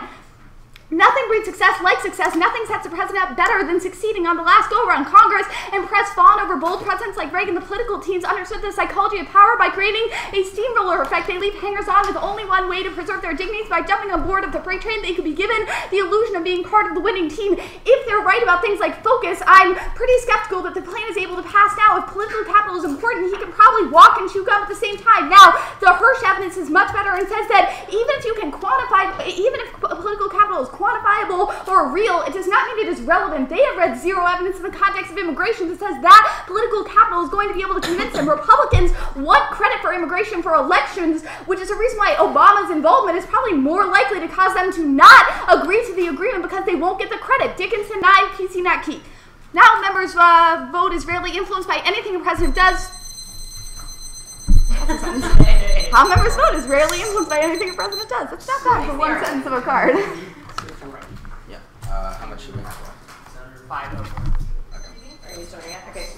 Nothing breeds success like success. Nothing sets a president up better than succeeding on the last go-around. Congress impressed fawn over bold presidents like Reagan. The political teams understood the psychology of power by creating a steamroller effect. They leave hangers-on with only one way to preserve their dignities by jumping on board of the freight train. They could be given the illusion of being part of the winning team. If they're right about things like focus, I'm pretty skeptical that the plan is able to pass now. If political capital is important, he can probably walk and chew gum at the same time. Now, the Hirsch evidence is much better and says that even if you can quantify, even if political capital is quantifiable or real, it does not mean it is relevant. They have read zero evidence in the context of immigration that says that political capital is going to be able to convince them. Republicans want credit for immigration for elections, which is a reason why Obama's involvement is probably more likely to cause them to not agree to the agreement because they won't get the credit. Dickinson, not Kesey, not key. Now, members' vote is rarely influenced by anything a president does. How members' vote is rarely influenced by anything a president does. That's not bad for one sentence of a card. Yeah. How much should we have? 5 over. Are you starting it? Okay.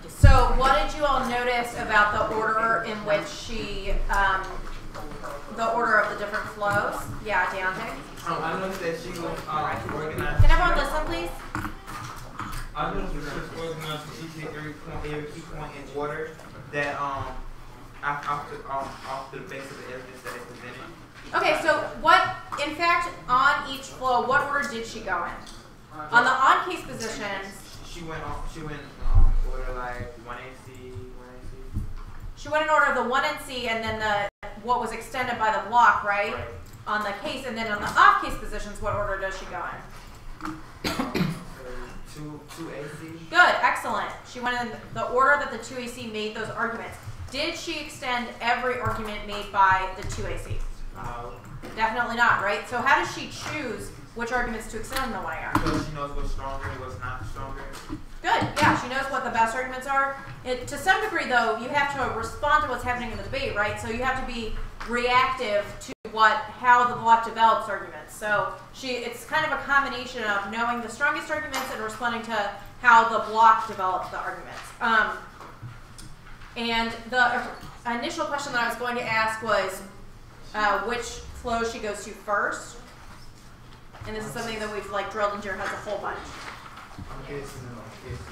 So what did you all notice about the order in which she, the order of the different flows? Yeah, Deontay? I noticed that she was organized. Can everyone listen, please? I noticed that she was organized to each and every key point in order that off the base of the evidence that they presented. Okay, so what, in fact, on each flow, what order did she go in? On the on-case positions, She went order like 1AC, 1AC. she went in order of the 1NC and then what was extended by the block, right? On the case, and then on the off-case positions, what order does she go in? 2AC. Good, excellent. She went in the order that the 2AC made those arguments. Did she extend every argument made by the 2AC? No. Definitely not, right? So how does she choose which arguments to extend in the 1AR? Because she knows what's stronger and what's not stronger. Good, yeah, she knows what the best arguments are. To some degree, though, you have to respond to what's happening in the debate, right? So you have to be reactive to how the block develops arguments. So it's kind of a combination of knowing the strongest arguments and responding to how the block develops the arguments. And the initial question that I was going to ask was which flow she goes to first. And this is something that we've drilled into your heads a whole bunch.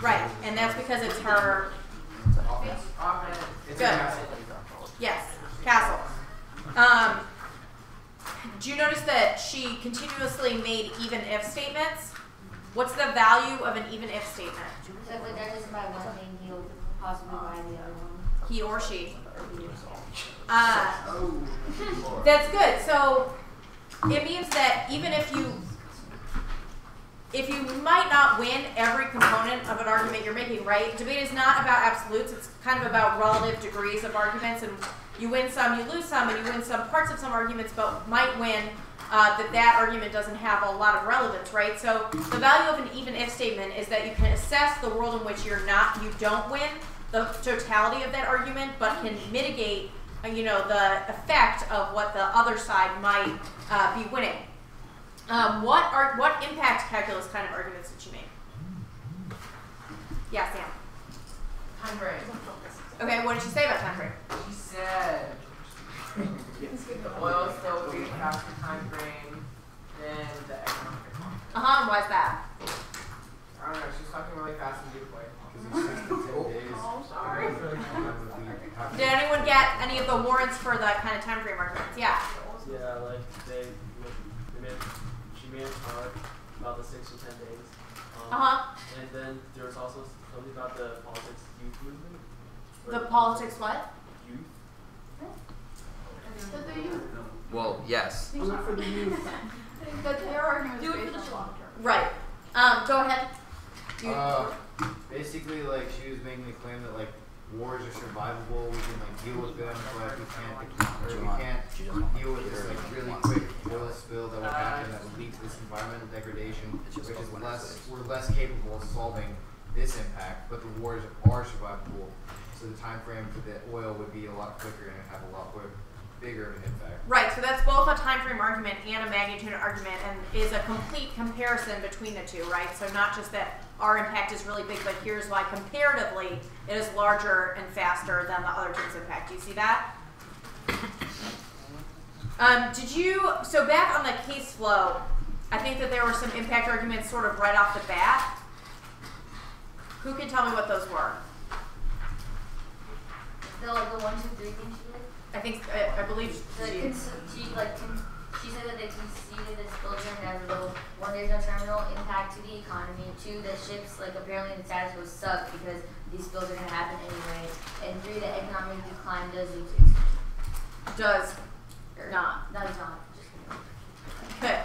Right, and that's because it's her. Good. Yes, Castle. Do you notice that she continuously made even if statements? What's the value of an even if statement? So if it doesn't by one thing, he'll possibly buy the other one. He or she. That's good. So it means that even if you might not win every component of an argument you're making, right? Debate is not about absolutes. It's kind of about relative degrees of arguments, and you win some, you lose some, and you win some parts of some arguments, but might win that argument doesn't have a lot of relevance, right? So the value of an even if statement is that you can assess the world in which you don't win the totality of that argument, but can mitigate, the effect of what the other side might be winning. What impact calculus kind of arguments did she make? Yeah, Sam. Time frame. Okay, what did she say about time frame? She said the oil still would be a faster time frame than the economic economy. Why's that? I don't know, she's talking really fast and good way. Sorry. Did anyone get any of the warrants for the kind of time frame arguments? Yeah. Yeah, she made it hard about the 6 or 10 days. And then there was also something about the politics youth movement. The politics what? Youth. The youth. Well, yes. Do it for the youth. But their argument is based on the long term. Right. Go ahead. Basically, she was making the claim that wars are survivable. We can deal with them, but we can't deal with this really quick oil spill that would happen that would lead to this environmental degradation, which is we're less capable of solving this impact. But the wars are survivable, so the time frame for the oil would be a lot quicker and have a lot bigger of an impact. Right, so that's both a time frame argument and a magnitude argument, and is a complete comparison between the two, right? So not just that our impact is really big, but here's why comparatively it is larger and faster than the other team's impact. Do you see that? So back on the case flow, I think that there were some impact arguments sort of right off the bat. Who can tell me what those were? The 1, 2, 3 thing she did? I think, I believe she said that they conceded this bill during inevitable. 1, there's no terminal impact to the economy. 2, that ships, apparently the status quo suck because these spills are going to happen anyway. And 3, the economic decline does exist. Does not. Does not. Good.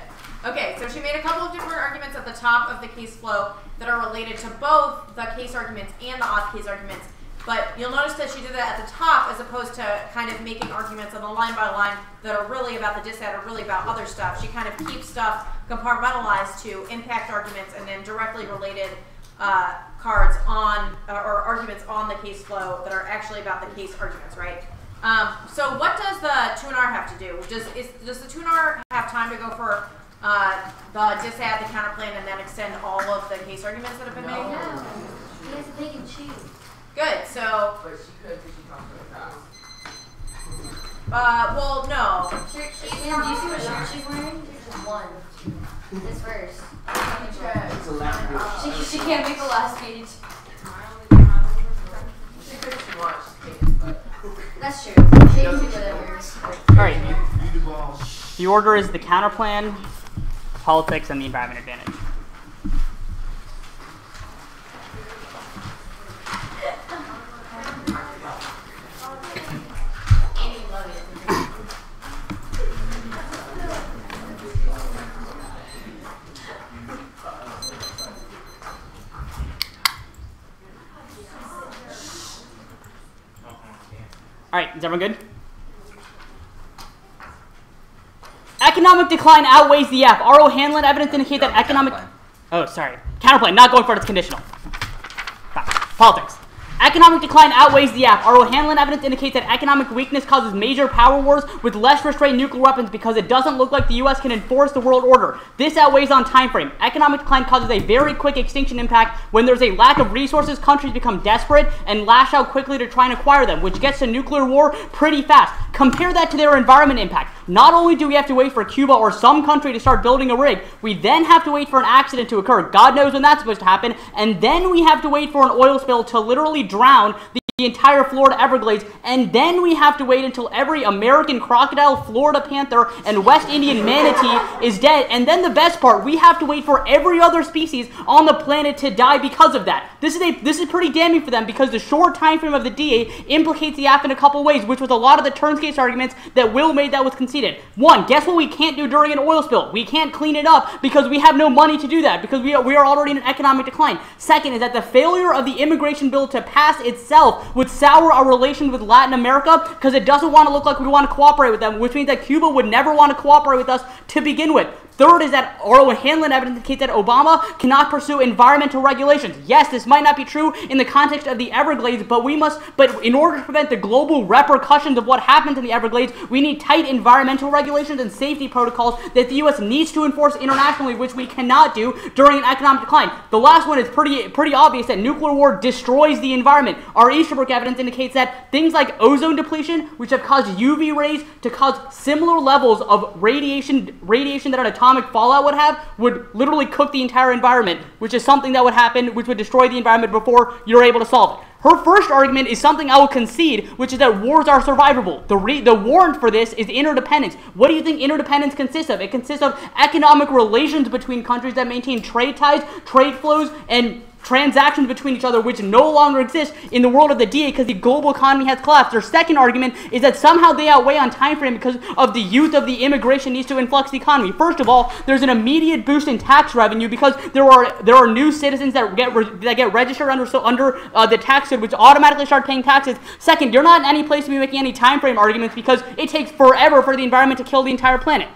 Okay, so she made a couple of different arguments at the top of the case flow that are related to both the case arguments and the off case arguments. But you'll notice that she did that at the top as opposed to kind of making arguments on the line by line that are really about the dissent or really about other stuff. She kind of keeps stuff compartmentalized to impact arguments and then directly related cards on or arguments on the case flow that are actually about the case arguments, right? So what does the 2NR have to do? Does the 2NR have time to go for the dissent, the counterplan, and then extend all of the case arguments that have been made? No. He has to pick and choose. Good, so... But she could because she talked to the past. Well, no. Do you see what shirt she's wearing? Just one. This first. She can't make the last page. She could if she wants. She can't, but... That's true. She can do whatever. Alright. The order is the counterplan, politics, and the environment advantage. Alright, is everyone good? Economic decline outweighs the F. R.O. Hanlon evidence indicate that economic... Oh, sorry. Counterplan, not going for it, it's conditional. Politics. Economic decline outweighs the F. R.O. Hanlon evidence indicates that economic weakness causes major power wars with less restrained nuclear weapons because it doesn't look like the U.S. can enforce the world order. This outweighs on time frame. Economic decline causes a very quick extinction impact when there's a lack of resources, countries become desperate and lash out quickly to try and acquire them, which gets to nuclear war pretty fast. Compare that to their environment impact. Not only do we have to wait for Cuba or some country to start building a rig, we then have to wait for an accident to occur. God knows when that's supposed to happen. And then we have to wait for an oil spill to literally drown the entire Florida Everglades, and then we have to wait until every American crocodile, Florida panther, and West Indian manatee is dead, and then the best part, we have to wait for every other species on the planet to die because of that. This is pretty damning for them because the short time frame of the DA implicates the app in a couple ways, which was a lot of the turns case arguments that Will made that was conceded. One, guess what we can't do during an oil spill? We can't clean it up because we have no money to do that, because we are already in an economic decline. Second is that the failure of the immigration bill to pass itself would sour our relations with Latin America because it doesn't want to look like we want to cooperate with them, which means that Cuba would never want to cooperate with us to begin with. Third is that R.O. Hanlon evidence indicates that Obama cannot pursue environmental regulations. Yes, this might not be true in the context of the Everglades, but in order to prevent the global repercussions of what happened in the Everglades, we need tight environmental regulations and safety protocols that the U.S. needs to enforce internationally, which we cannot do during an economic decline. The last one is pretty obvious that nuclear war destroys the environment. Our Easterbrook evidence indicates that things like ozone depletion, which have caused UV rays to cause similar levels of radiation that an atomic fallout would literally cook the entire environment, which is something that would happen, which would destroy the environment before you're able to solve it. Her first argument is something I will concede, which is that wars are survivable. The warrant for this is interdependence. What do you think interdependence consists of? It consists of economic relations between countries that maintain trade ties, trade flows, and transactions between each other, which no longer exist in the world of the DA because the global economy has collapsed. Their second argument is that somehow they outweigh on time frame because of the youth of the immigration needs to influx the economy. First of all, there's an immediate boost in tax revenue because there are new citizens that get registered under the tax code, which automatically start paying taxes. Second, you're not in any place to be making any time frame arguments because it takes forever for the environment to kill the entire planet.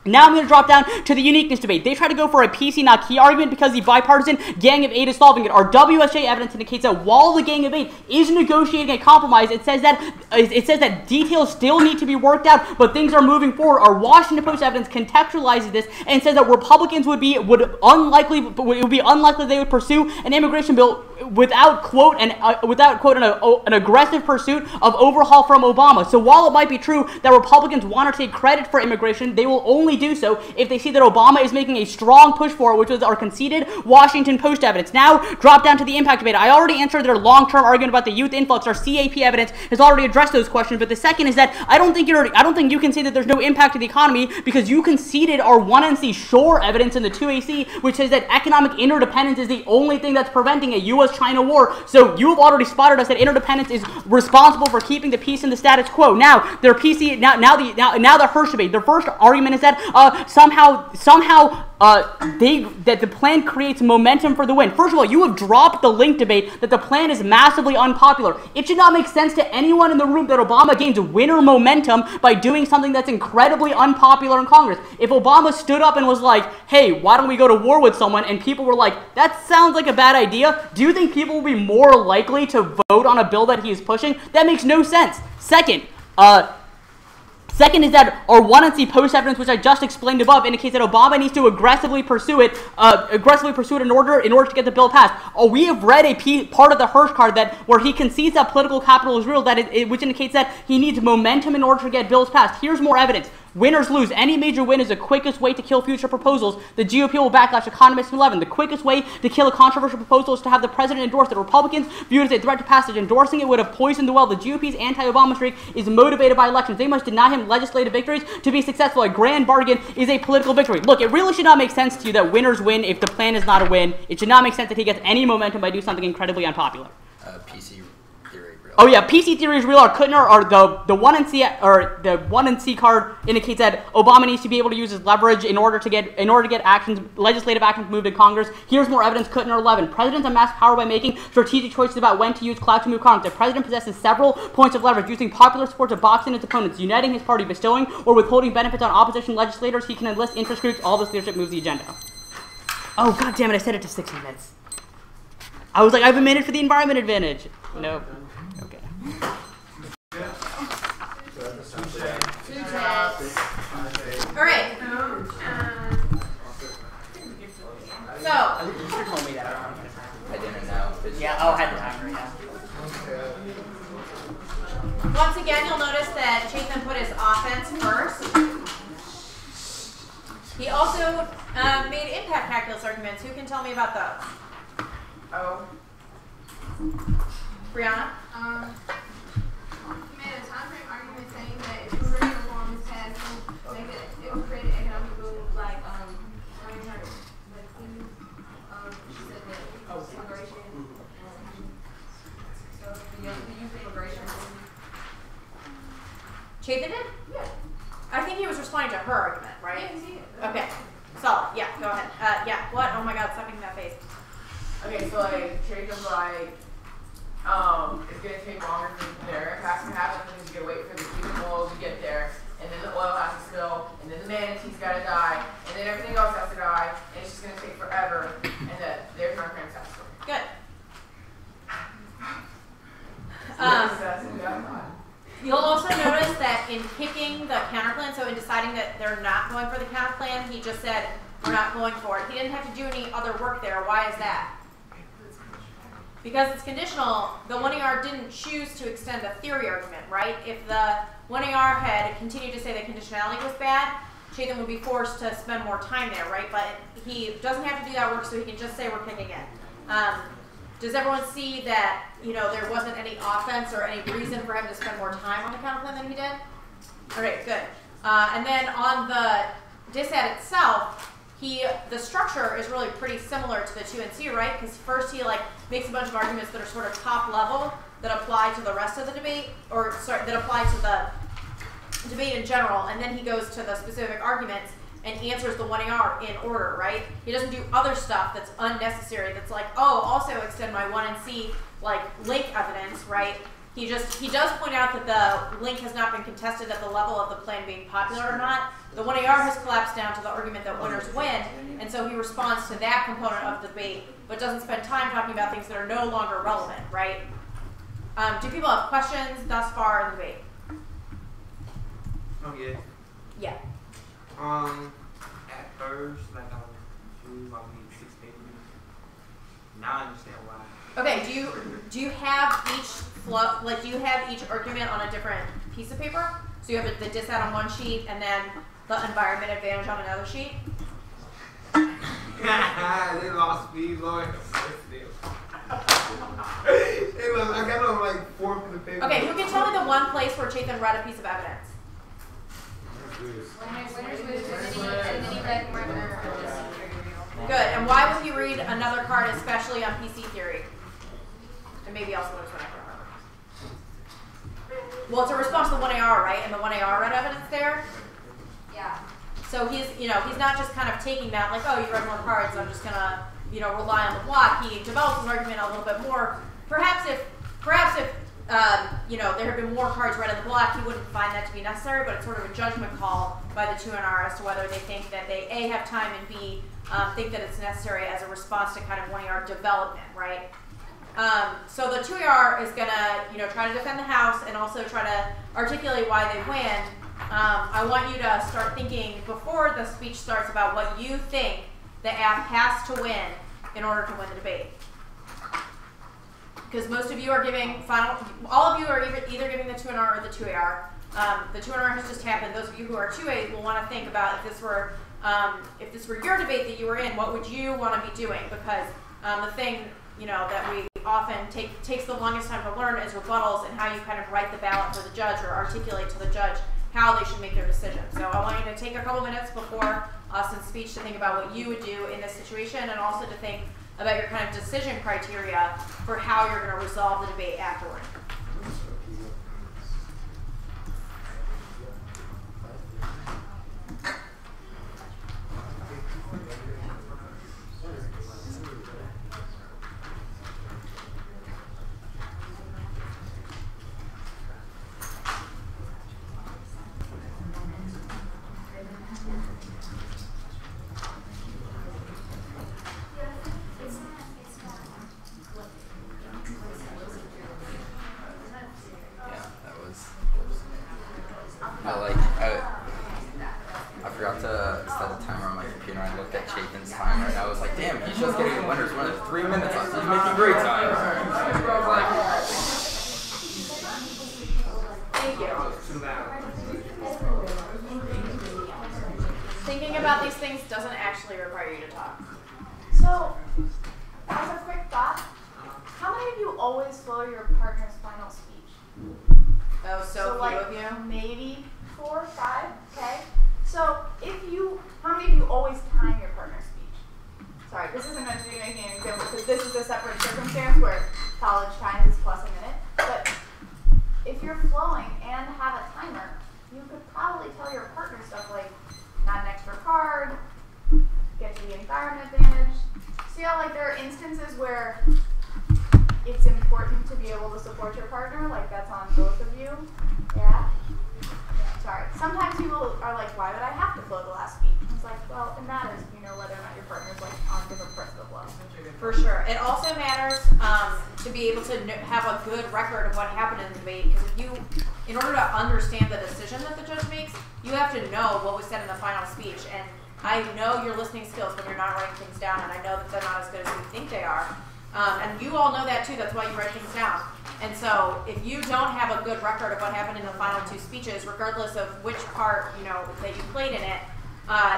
Now I'm going to drop down to the uniqueness debate. They try to go for a PC not key argument because the bipartisan Gang of 8 is solving it. Our WSJ evidence indicates that while the Gang of 8 is negotiating a compromise, it says that details still need to be worked out, but things are moving forward. Our Washington Post evidence contextualizes this and says that Republicans would be unlikely they would pursue an immigration bill without quote an aggressive pursuit of overhaul from Obama. So while it might be true that Republicans want to take credit for immigration, they will only only do so if they see that Obama is making a strong push for it, which was our conceded Washington Post evidence. Now, drop down to the impact debate. I already answered their long-term argument about the youth influx. Our CAP evidence has already addressed those questions. But the second is that I don't think you can say that there's no impact to the economy because you conceded our 1NC Shore evidence in the 2AC, which says that economic interdependence is the only thing that's preventing a U.S.-China war. So you have already spotted us that interdependence is responsible for keeping the peace and the status quo. Now, their PC now the Hirsch debate. Their first argument is that somehow that the plan creates momentum for the win. First of all, you have dropped the link debate that the plan is massively unpopular. It should not make sense to anyone in the room that Obama gains winner momentum by doing something that's incredibly unpopular in Congress. If Obama stood up and was like, hey, why don't we go to war with someone, and people were like, that sounds like a bad idea, do you think people will be more likely to vote on a bill that he is pushing? That makes no sense. Second is that our 1NC Post evidence, which I just explained above, indicates that Obama needs to aggressively pursue it in order to get the bill passed. We have read a part of the Hirsch card where he concedes that political capital is real, which indicates that he needs momentum in order to get bills passed. Here's more evidence. Winners lose. Any major win is the quickest way to kill future proposals. The GOP will backlash economists in 11. The quickest way to kill a controversial proposal is to have the president endorse it. Republicans view it as a threat to passage. Endorsing it would have poisoned the well. The GOP's anti-Obama streak is motivated by elections. They must deny him legislative victories to be successful. A grand bargain is a political victory. Look, it really should not make sense to you that winners win if the plan is not a win. It should not make sense that he gets any momentum by doing something incredibly unpopular. PC theory real. Oh yeah, PC theory is real. Our Kuttner, or the 1NC card indicates that Obama needs to be able to use his leverage in order to get legislative actions moved in Congress. Here's more evidence. Kuttner 11. Presidents amass power by making strategic choices about when to use clout to move Congress. The president possesses several points of leverage, using popular support to box in his opponents, uniting his party, bestowing or withholding benefits on opposition legislators. He can enlist interest groups. All this leadership moves the agenda. Oh god damn it! I set it to 6 minutes. I was like, I have a minute for the environment advantage. Nope. Okay. All right. So. You should have told me that. I didn't know. Yeah. Oh, I had the timer. Yeah. Once again, you'll notice that Chapin put his offense first. He also made impact calculus arguments. Who can tell me about those? Oh. Brianna? He made a time frame argument saying that if immigration reform is passed, it will create an economic boom like she said that immigration. So the youth immigration. Chapin did? Yeah. I think he was responding to her argument, right? Yeah, see it. Okay. Solid. Yeah, go ahead. Yeah, what? Oh my god, stop making that face. Okay, so like Jacob's like, it's gonna take longer for their impacts to happen because you gotta wait for the Cuban oil to get there, and then the oil has to spill, and then the manatees gotta die, and then everything else has to die, and it's just gonna take forever, and that there's my friend's house. Good. You'll also notice that in picking the counterplan, so in deciding that they're not going for the counterplan, he just said, we're not going for it. He didn't have to do any other work there. Why is that? Because it's conditional. The 1ER didn't choose to extend the theory argument, right? If the 1ER had continued to say that conditionality was bad, Chapin would be forced to spend more time there, right? But he doesn't have to do that work, so he can just say we're picking it. Does everyone see that, there wasn't any offense or any reason for him to spend more time on the counterplan than he did? All right, good. And then on the DISAD itself, the structure is really pretty similar to the 2NC, right? Because first he makes a bunch of arguments that are sort of top level that apply to the rest of the debate, or sorry, that apply to the debate in general, and then he goes to the specific arguments and answers the 1ER in order, right? He doesn't do other stuff that's unnecessary. That's like, oh, also extend my 1NC link evidence, right? He does point out that the link has not been contested at the level of the plan being popular or not. The 1ER has collapsed down to the argument that winners win, and so he responds to that component of the debate, but doesn't spend time talking about things that are no longer relevant, right? Do people have questions thus far in the debate? Oh yeah. Yeah. At first, I was confused. I need 6 pages. Now I understand why. Okay. Do you have each do you have each argument on a different piece of paper? So you have the DISAD on one sheet, and then the environment advantage on another sheet? They lost speed, Lord. I got on like 4 from the paper. Okay, who can tell me the one place where Chapin read a piece of evidence? Good, and why would he read another card, especially on PC theory? And maybe also there's one I can remember. Well, it's a response to the 1AR, right? And the 1AR read evidence there? Yeah. So he's, he's not just kind of taking that, like, oh, you read more cards, I'm just gonna, rely on the block. He develops his argument a little bit more. Perhaps if there had been more cards read in the block, he wouldn't find that to be necessary, but it's sort of a judgment call by the 2NR as to whether they think that they, A, have time, and B, think that it's necessary as a response to kind of 1AR development, right? So the 2AR is gonna, try to defend the House and also try to articulate why they win. I want you to start thinking before the speech starts about what you think the app has to win in order to win the debate. Because most of you are giving all of you are either giving the 2NR or the 2AR. The 2NR has just happened. Those of you who are 2A will want to think about if this were your debate that you were in, what would you want to be doing? Because the thing that we often takes the longest time to learn is rebuttals and how you kind of write the ballot for the judge or articulate to the judge how they should make their decision. So I want you to take a couple minutes before Austin's speech to think about what you would do in this situation, and also to think about your kind of decision criteria for how you're going to resolve the debate afterward. I forgot to set a timer on my computer. I looked at Chapin's timer and I was like, damn, he's just getting the winners one of 3 minutes left. He's making great time. Thank you. Thinking about these things doesn't actually require you to talk. So, as a quick thought, how many of you always follow your partner's final speech? Oh, so few like, of you? Maybe 4 or 5, okay? So, how many of you always time your partner's speech? Sorry, this isn't meant to be making an example because this is a separate circumstance where college time is plus a minute. But if you're flowing and have a timer, you could probably tell your partner stuff like, not an extra card, get to the environment advantage. See how like there are instances where it's important to be able to support your partner, like that's on both of you. Yeah? Sorry. Sometimes people are like, why would I have to flow the last speech? It's like, well, it matters if you know whether or not your partner's like on different parts of the flow. For sure. It also matters to be able to have a good record of what happened in the debate, because in order to understand the decision that the judge makes, you have to know what was said in the final speech. And I know your listening skills when you're not writing things down, and I know that they're not as good as you think they are. And you all know that too, that's why you write things down. And so if you don't have a good record of what happened in the final 2 speeches, regardless of which part, that you played in it,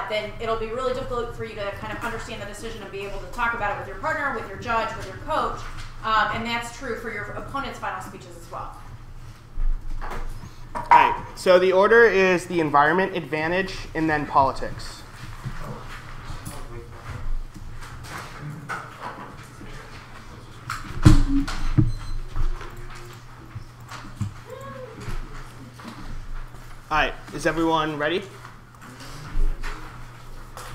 then it'll be really difficult for you to kind of understand the decision and be able to talk about it with your partner, with your judge, with your coach. And that's true for your opponent's final speeches as well. All right, so the order is the environment advantage and then politics. All right, is everyone ready?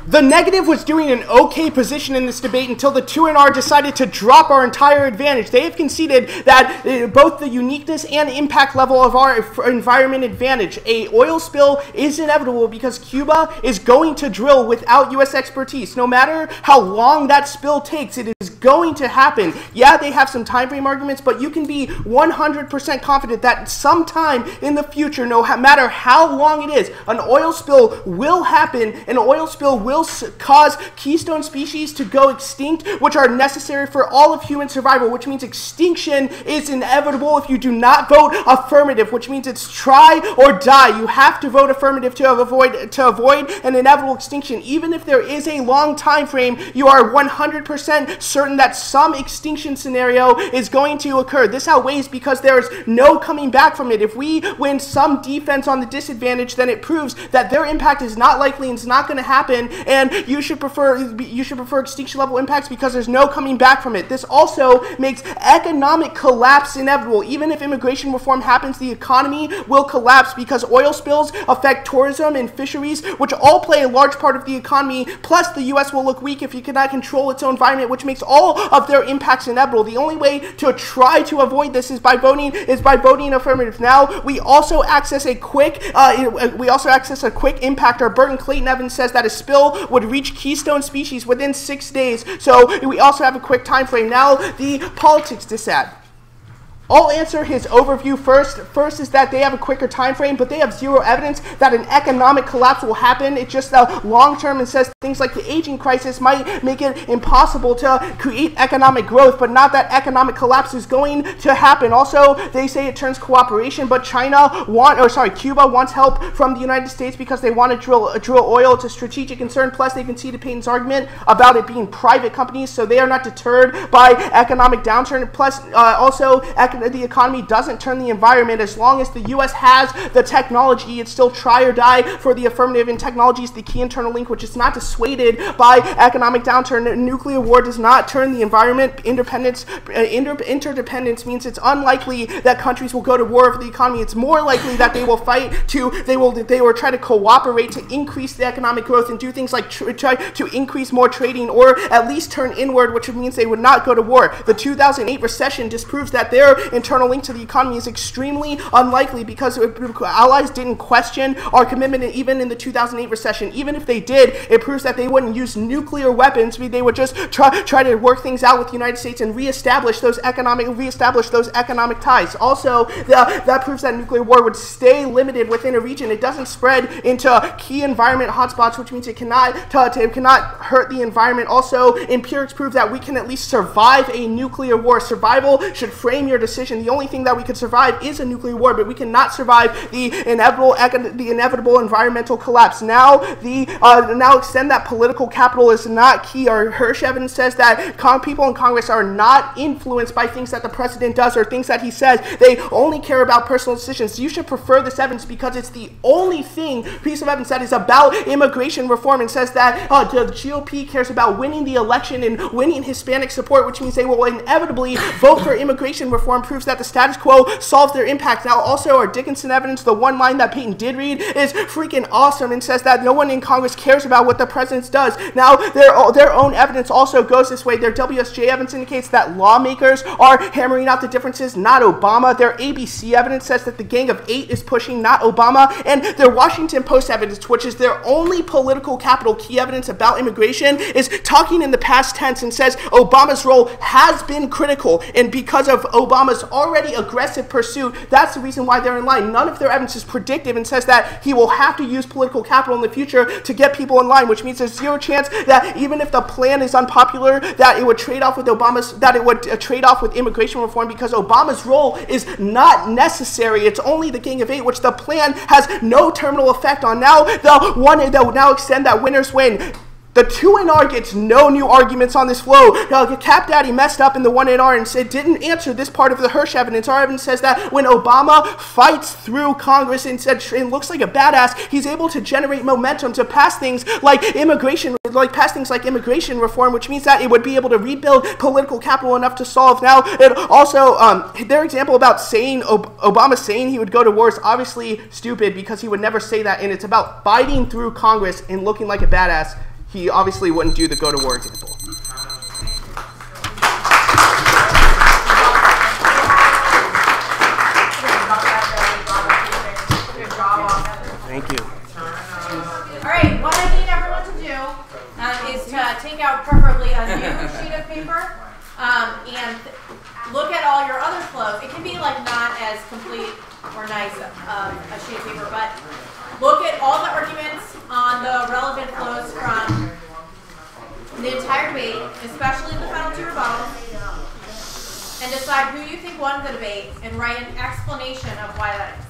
The negative was doing an okay position in this debate until the 2NR decided to drop our entire advantage. They have conceded that both the uniqueness and impact level of our environment advantage. A oil spill is inevitable because Cuba is going to drill without U.S. expertise. No matter how long that spill takes, it is going to happen. Yeah, they have some time frame arguments, but you can be 100% confident that sometime in the future, no matter how long it is, an oil spill will happen. An oil spill will cause keystone species to go extinct, which are necessary for all of human survival, which means extinction is inevitable if you do not vote affirmative, which means it's try or die. You have to vote affirmative to avoid an inevitable extinction. Even if there is a long time frame, you are 100% certain that some extinction scenario is going to occur. This outweighs because there is no coming back from it. If we win some defense on the disadvantage, then it proves that their impact is not likely and it's not going to happen, and you should prefer extinction level impacts because there's no coming back from it. This also makes economic collapse inevitable. Even if immigration reform happens, the economy will collapse because oil spills affect tourism and fisheries, which all play a large part of the economy. Plus, the U.S. will look weak if you cannot control its own environment, which makes all of their impacts inevitable. The only way to try to avoid this is by voting affirmative. Now, we also access a quick impactor. Burton Clayton Evans says that a spill would reach keystone species within 6 days. So we also have a quick time frame. Now, the politics dissad. I'll answer his overview first. First is that they have a quicker time frame, but they have zero evidence that an economic collapse will happen. It's just long term and says things like the aging crisis might make it impossible to create economic growth, but not that economic collapse is going to happen. Also, they say it turns cooperation, but Cuba wants help from the United States because they want to drill oil. It's a strategic concern. Plus, they conceded Payton's argument about it being private companies, so they are not deterred by economic downturn. Plus, the economy doesn't turn the environment. As long as the U.S. has the technology, it's still try or die for the affirmative, and technology is the key internal link, which is not dissuaded by economic downturn. Nuclear war does not turn the environment. Interdependence means it's unlikely that countries will go to war over the economy. It's more likely that they will try to cooperate to increase the economic growth and do things like try to increase more trading or at least turn inward, which means they would not go to war. The 2008 recession disproves that their internal link to the economy is extremely unlikely because allies didn't question our commitment even in the 2008 recession. Even if they did, it proves that they wouldn't use nuclear weapons. They would just try to work things out with the United States and reestablish those economic ties. Also, that proves that nuclear war would stay limited within a region. It doesn't spread into key environment hotspots, which means it cannot hurt the environment. Also, empirics prove that we can at least survive a nuclear war. Survival should frame your decision. The only thing that we could survive is a nuclear war, but we cannot survive the inevitable environmental collapse. Now extend that political capital is not key. Our Hirsch evidence says that people in Congress are not influenced by things that the president does or things that he says. They only care about personal decisions. You should prefer this evidence because it's the only piece of evidence that is about immigration reform and says that the GOP cares about winning the election and winning Hispanic support, which means they will inevitably vote for immigration reform. Proves that the status quo solves their impact. Now, also, our Dickinson evidence, the one line that Payton did read, is freaking awesome and says that no one in Congress cares about what the president does. Now, their own evidence also goes this way. Their WSJ evidence indicates that lawmakers are hammering out the differences, not Obama. Their ABC evidence says that the Gang of Eight is pushing, not Obama. And their Washington Post evidence, which is their only political capital key evidence about immigration, is talking in the past tense and says Obama's role has been critical, and because of Obama's already aggressive pursuit, that's the reason why they're in line. None of their evidence is predictive and says that he will have to use political capital in the future to get people in line, which means there's zero chance that even if the plan is unpopular, that it would trade off with immigration reform because Obama's role is not necessary. It's only the Gang of Eight, which the plan has no terminal effect on. Now, now extend that winners win. The 2NR gets no new arguments on this flow. Now, Cap Daddy messed up in the 1NR and said didn't answer this part of the Hirsch evidence. Our evidence says that when Obama fights through Congress and looks like a badass, he's able to generate momentum to pass things like immigration reform, which means that it would be able to rebuild political capital enough to solve. Now, it also their example about saying Obama saying he would go to war is obviously stupid because he would never say that, and it's about fighting through Congress and looking like a badass. He obviously wouldn't do the go to war example. Thank you. All right, what I need everyone to do is to take out preferably a new sheet of paper and look at all your other flows. It can be like not as complete or nice a sheet of paper, but look at all the arguments on the relevant flows from the entire debate, especially the final two rebuttals, and decide who you think won the debate and write an explanation of why that